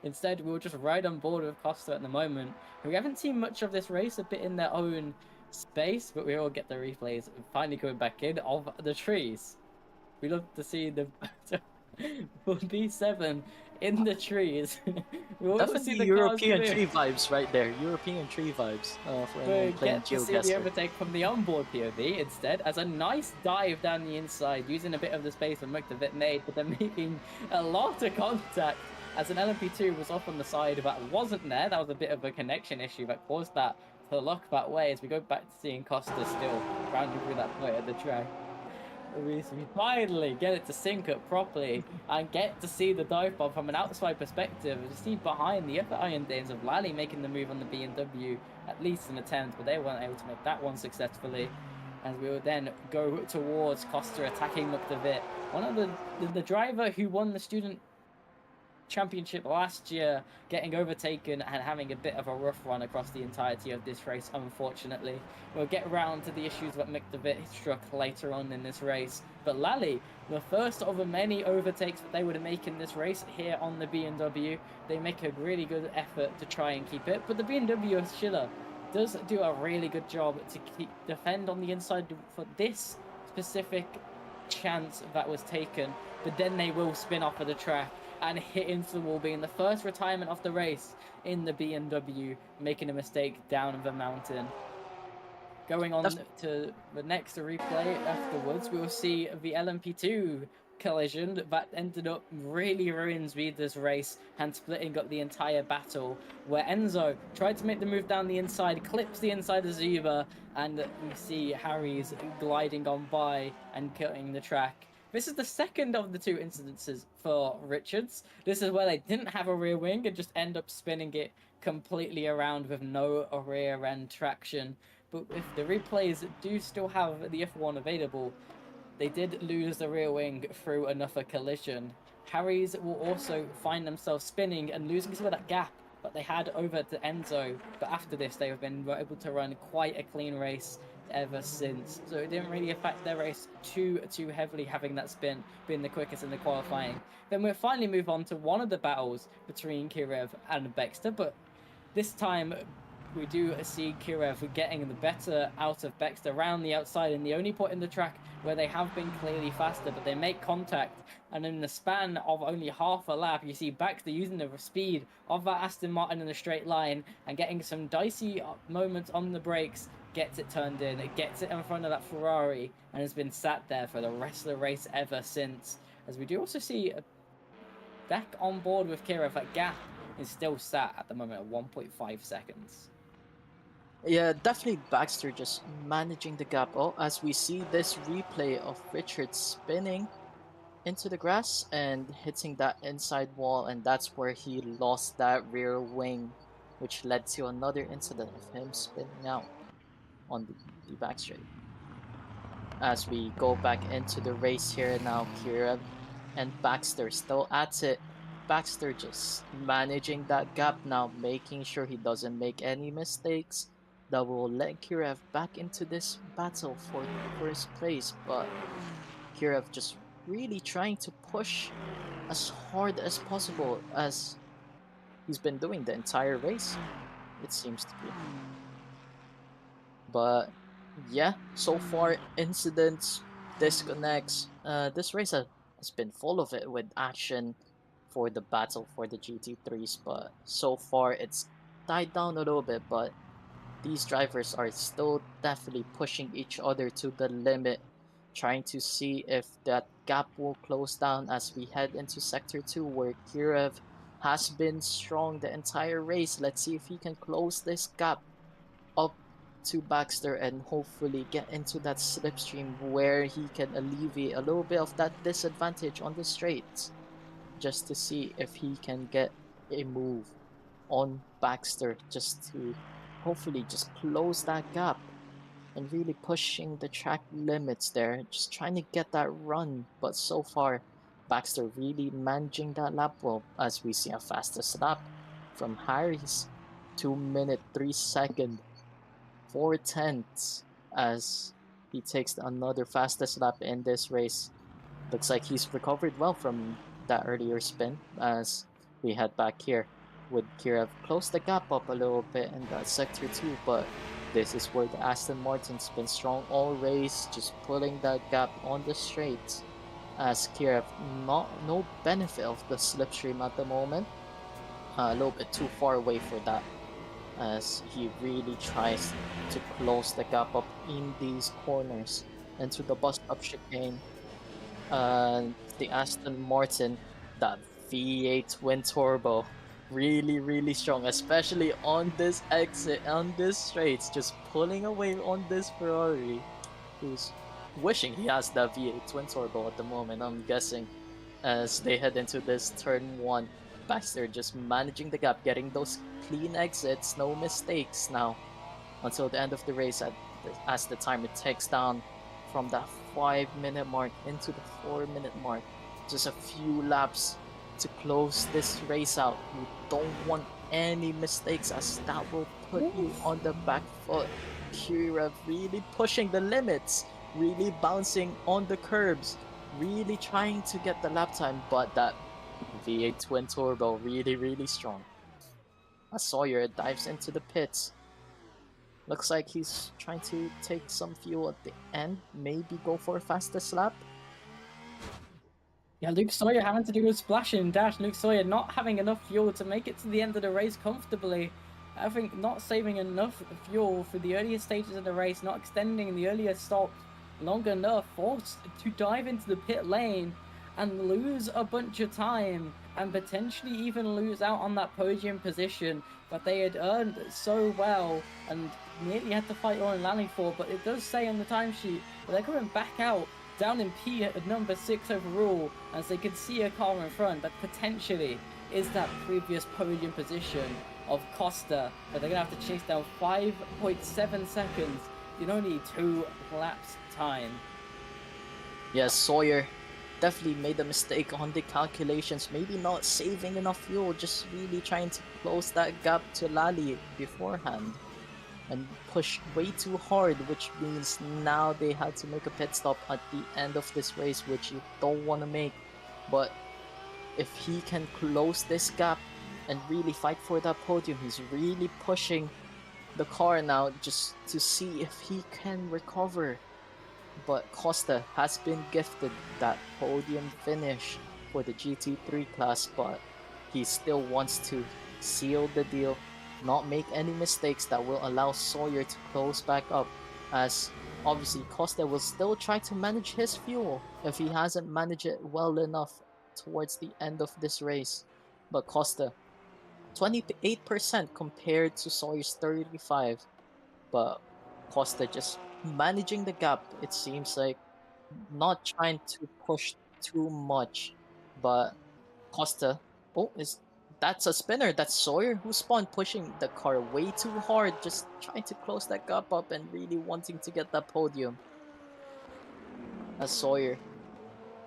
Instead, we'll just ride on board with Costa at the moment. We haven't seen much of this race, a bit in their own space, but we will get the replays finally coming back in of the trees. We love to see the B7 in the trees. We want to see Definitely the European cars tree vibes right there. European tree vibes for anyone we playing get to see the GeoGuessr. overtake from the onboard POV instead, as a nice dive down the inside, using a bit of the space that McDevitt made, but then making a lot of contact as an LMP2 was off on the side that wasn't there. That was a bit of a connection issue that caused that to look that way, as we go back to seeing Costa still rounding through that point at the track. We finally get it to sync up properly and get to see the dive bomb from an outside perspective. You see behind the other Iron Dames of Lally making the move on the BMW, at least an attempt, but they weren't able to make that one successfully. As we will then go towards Costa attacking McDevitt, one of the driver who won the student championship last year, getting overtaken and having a bit of a rough run across the entirety of this race, unfortunately. We'll get around to the issues that McDevitt struck later on in this race, but Lally, the first of the many overtakes that they would make in this race here on the BMW, they make a really good effort to try and keep it, but the BMW Schiller does do a really good job to defend on the inside for this specific chance that was taken but then they will spin off of the track and hit into the wall, being the first retirement of the race in the BMW, making a mistake down the mountain. Going on to the next replay afterwards, we'll see the LMP2 collision that ended up really ruins Vida's race and splitting up the entire battle, where Enzo tried to make the move down the inside, clips the inside of Zuba, and we see Harry's gliding on by and cutting the track. This is the second of the two incidences for Richards. This is where they didn't have a rear wing and just end up spinning it completely around with no rear end traction. But if the replays do still have the F1 available, they did lose the rear wing through another collision. Harry's will also find themselves spinning and losing some of that gap that they had over to Enzo. But after this, they have been able to run quite a clean race ever since. So it didn't really affect their race too heavily, having that spin being the quickest in the qualifying. Then we'll finally move on to one of the battles between Kirev and Bexter, but this time we do see Kirev getting the better out of Bexter around the outside, and the only point in the track where they have been clearly faster, but they make contact, and in the span of only half a lap, you see Bexter using the speed of that Aston Martin in a straight line and getting some dicey moments on the brakes, gets it turned in, it gets it in front of that Ferrari, and has been sat there for the rest of the race ever since. As we do also see back on board with Kirev, that gap is still sat at the moment at 1.5 seconds. Yeah, definitely Baxter just managing the gap. Oh, as we see this replay of Richard spinning into the grass and hitting that inside wall, and that's where he lost that rear wing, which led to another incident of him spinning out on the back straight. As we go back into the race here now, Kira and Baxter still at it. Baxter just managing that gap now, making sure he doesn't make any mistakes that will let Kirev back into this battle for first place. But Kirev just really trying to push as hard as possible as he's been doing the entire race, it seems to be. But yeah, so far incidents, disconnects. This race has been full of it with action for the battle for the GT3s, but so far it's died down a little bit. But these drivers are still definitely pushing each other to the limit, trying to see if that gap will close down as we head into Sector 2, where Kirev has been strong the entire race. Let's see if he can close this gap up to Baxter and hopefully get into that slipstream where he can alleviate a little bit of that disadvantage on the straights, just to see if he can get a move on Baxter, just to hopefully just close that gap and really pushing the track limits there, just trying to get that run. But so far, Baxter really managing that lap well, as we see a fastest lap from Harry's 2 minute 3 second 4/10 as he takes another fastest lap in this race. Looks like he's recovered well from that earlier spin as we head back here with Kirev close the gap up a little bit in that sector 2, but this is where the Aston Martin's been strong all race, just pulling that gap on the straight as Kirev no benefit of the slipstream at the moment. A little bit too far away for that as he really tries to close the gap up in these corners into the bus stop chicane. The Aston Martin, that V8 twin turbo, really strong, especially on this exit, on this straights, just pulling away on this Ferrari, who's wishing he has that V8 twin turbo at the moment, I'm guessing, as they head into this turn 1. Baxter just managing the gap, getting those clean exits, no mistakes now until the end of the race as the timer takes down from that 5-minute mark into the 4-minute mark. Just a few laps to close this race out. You don't want any mistakes as that will put you on the back foot. Kirev really pushing the limits, really bouncing on the curbs, really trying to get the lap time, but that V8 twin turbo really strong. As Sawyer dives into the pits. Looks like he's trying to take some fuel at the end, maybe go for a fastest lap. Yeah, Luke Sawyer having to do a splash and dash. Luke Sawyer not having enough fuel to make it to the end of the race comfortably. I think not saving enough fuel for the earlier stages of the race, not extending the earlier stop long enough, forced to dive into the pit lane and lose a bunch of time and potentially even lose out on that podium position that they had earned so well and nearly had to fight Oren Lally for. But it does say on the timesheet that they're coming back out down in P at number 6 overall, as they could see a car in front that potentially is that previous podium position of Costa, but they're going to have to chase down 5.7 seconds in only 2 laps time. Yes, Sawyer definitely made a mistake on the calculations, maybe not saving enough fuel, just really trying to close that gap to Lally beforehand. And push way too hard, which means now they had to make a pit stop at the end of this race, which you don't want to make. But if he can close this gap and really fight for that podium, he's really pushing the car now just to see if he can recover. But Costa has been gifted that podium finish for the GT3 class, but he still wants to seal the deal, not make any mistakes that will allow Sawyer to close back up, as obviously Costa will still try to manage his fuel if he hasn't managed it well enough towards the end of this race. But Costa, 28% compared to Sawyer's 35, but Costa just managing the gap, it seems like, not trying to push too much, but Costa. Oh, is that's a spinner? That's Sawyer who spawned, pushing the car way too hard, just trying to close that gap up and really wanting to get that podium. As Sawyer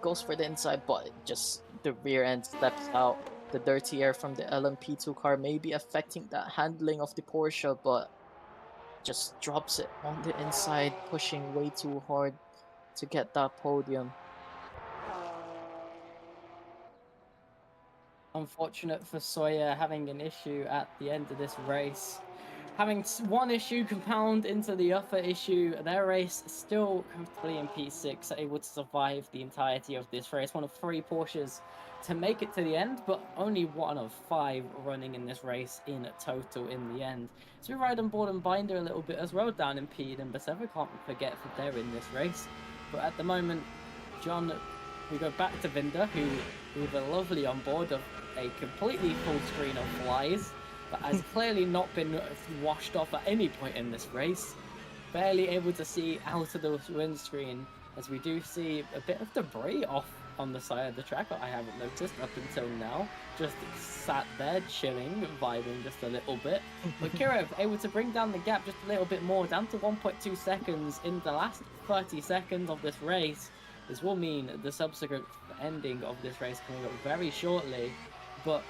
goes for the inside, but just the rear end steps out. The dirty air from the LMP2 car may be affecting that handling of the Porsche, but just drops it on the inside, pushing way too hard to get that podium. Unfortunate for Sawyer having an issue at the end of this race. Having one issue compound into the other issue, their race still comfortably in P6, able to survive the entirety of this race. One of 3 Porsches to make it to the end, but only 1 of 5 running in this race in total in the end. So we ride on board and Binder a little bit as well down in P number 7. Can't forget that they're in this race. But at the moment, John, we go back to Vinder, who with a lovely onboard of a completely full screen of flies, but has clearly not been washed off at any point in this race. Barely able to see out of the windscreen, as we do see a bit of debris off on the side of the track that I haven't noticed up until now. Just sat there chilling, vibing just a little bit. But Kirov able to bring down the gap just a little bit more, down to 1.2 seconds in the last 30 seconds of this race. This will mean the subsequent ending of this race coming up very shortly, but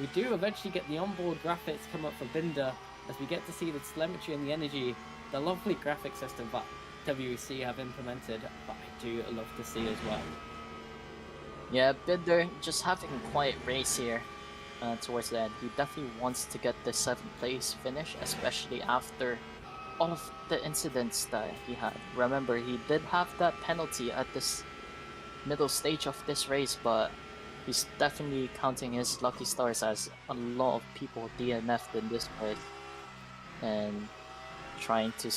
we do eventually get the onboard graphics come up for Binder, as we get to see the telemetry and the energy, the lovely graphic system that WEC have implemented, that I do love to see as well. Yeah, Binder just having a quiet race here towards the end. He definitely wants to get the 7th place finish, especially after all of the incidents that he had. Remember, he did have that penalty at this middle stage of this race, but he's definitely counting his lucky stars, as a lot of people DNF'd in this race and trying to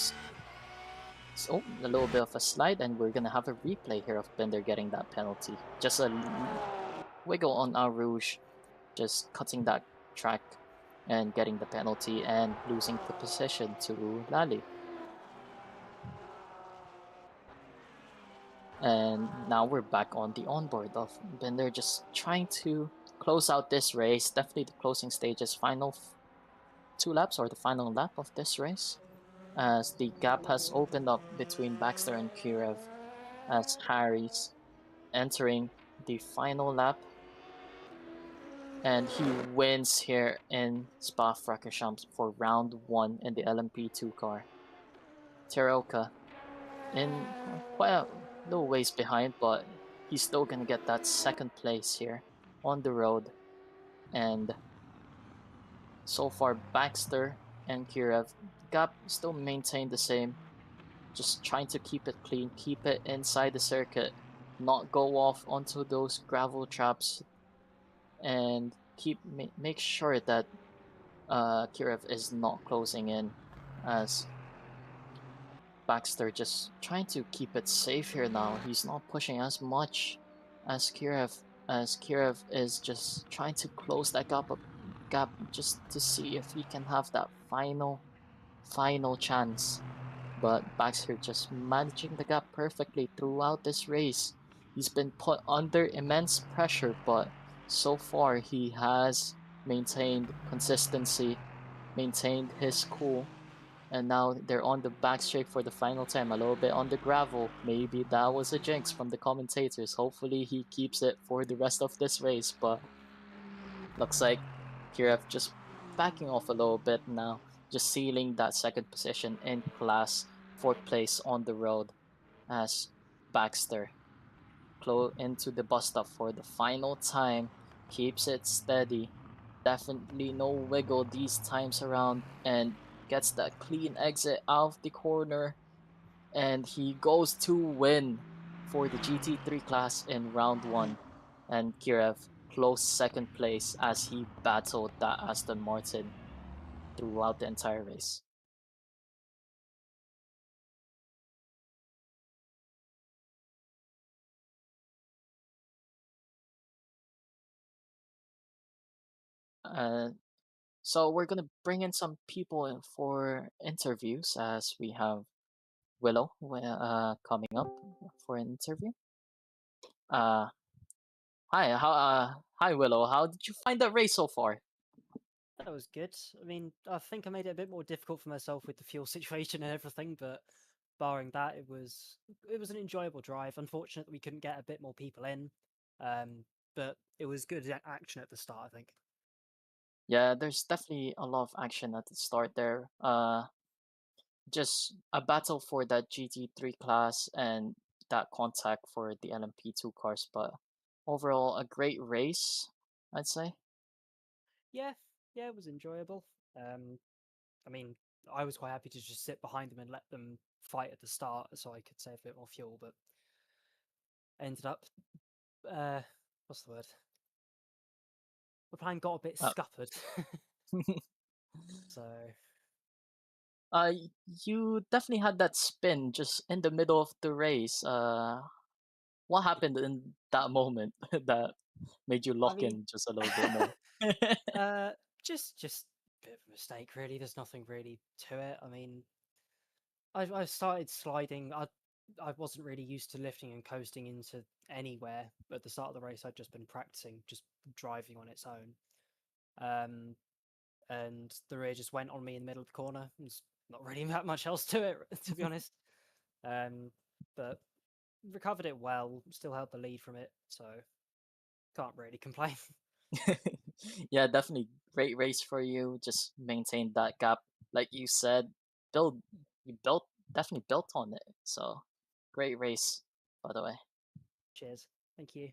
so a little bit of a slide, and we're gonna have a replay here of Bender getting that penalty. Just a wiggle on our Rouge, just cutting that track and getting the penalty and losing the position to Lally. And now we're back on the onboard of Bender, just trying to close out this race. Definitely the closing stages, final 2 laps, or the final lap of this race, as the gap has opened up between Baxter and Kirev, as Harry's entering the final lap, and he wins here in Spa-Francorchamps for round 1 in the LMP2 car. Teroka in quite a little ways behind, but he's still gonna get that 2nd place here on the road. And so far, Baxter and Kirev gap still maintain the same, just trying to keep it clean, keep it inside the circuit, not go off onto those gravel traps, and make sure that Kirov is not closing in, as Baxter just trying to keep it safe here now. He's not pushing as much as Kirov is just trying to close that gap just to see if he can have that final chance. But Baxter just managing the gap perfectly throughout this race. He's been put under immense pressure, but so far he has maintained consistency, maintained his cool, and now they're on the back straight for the final time, a little bit on the gravel. Maybe that was a jinx from the commentators. Hopefully he keeps it for the rest of this race, but looks like Kirov just backing off a little bit now, just sealing that second position in class, fourth place on the road, as Baxter into the bus stop for the final time, keeps it steady, definitely no wiggle these times around, and gets that clean exit out of the corner, and he goes to win for the GT3 class in round 1, and Kirov closed second place as he battled that Aston Martin throughout the entire race. Uh, so we're gonna bring in some people for interviews, as we have Willow coming up for an interview. Uh, hi Willow. How did you find that race so far? That was good. I mean, I think I made it a bit more difficult for myself with the fuel situation and everything, but barring that, it was an enjoyable drive. Unfortunate that we couldn't get a bit more people in, but it was good action at the start, I think. Yeah, there's definitely a lot of action at the start there. Just a battle for that GT3 class and that contact for the LMP2 cars, but overall a great race, I'd say. Yeah, it was enjoyable. I mean, I was quite happy to just sit behind them and let them fight at the start, so I could save a bit more fuel. But I ended up, what's the word? The plan got a bit Uh, scuppered. So uh, you definitely had that spin just in the middle of the race. What happened in that moment that made you I lock mean, in just a little bit more? uh, just a bit of a mistake, really. There's nothing really to it. I mean, I started sliding. I wasn't really used to lifting and coasting into anywhere at the start of the race. I'd just been practicing, just driving on its own. And the rear just went on me in the middle of the corner. There's not really that much else to it, to be honest. But recovered it well. Still held the lead from it, so can't really complain. Yeah, definitely great race for you. Just maintain that gap, like you said. Build, you built definitely built on it. So great race, by the way. Cheers. Thank you.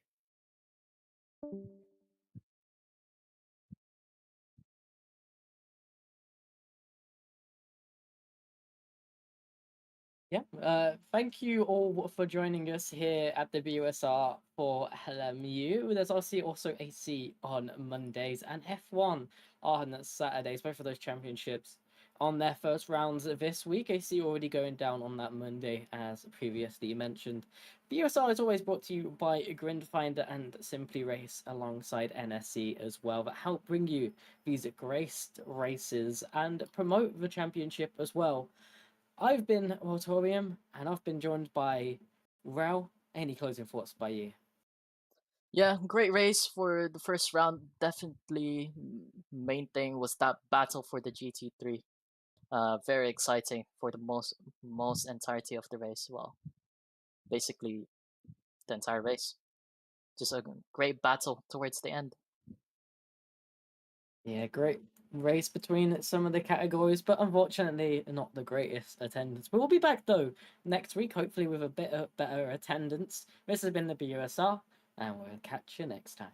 Yeah, thank you all for joining us here at the BUSR for LMU. There's obviously also AC on Mondays and F1 on Saturdays, both of those championships on their first rounds this week. AC already going down on that Monday, as previously mentioned. BUSR is always brought to you by Grindfinder and Simply Race alongside NSC as well, that help bring you these graced races and promote the championship as well. I've been Auditorium, and I've been joined by Rel. Any closing thoughts by you? Yeah, great race for the first round. Definitely, main thing was that battle for the GT3. Very exciting for the most entirety of the race. Well, basically the entire race. Just a great battle towards the end. Yeah, great race between some of the categories, but unfortunately not the greatest attendance. But we'll be back though next week, hopefully with a bit better attendance. This has been the BUSR, and we'll catch you next time.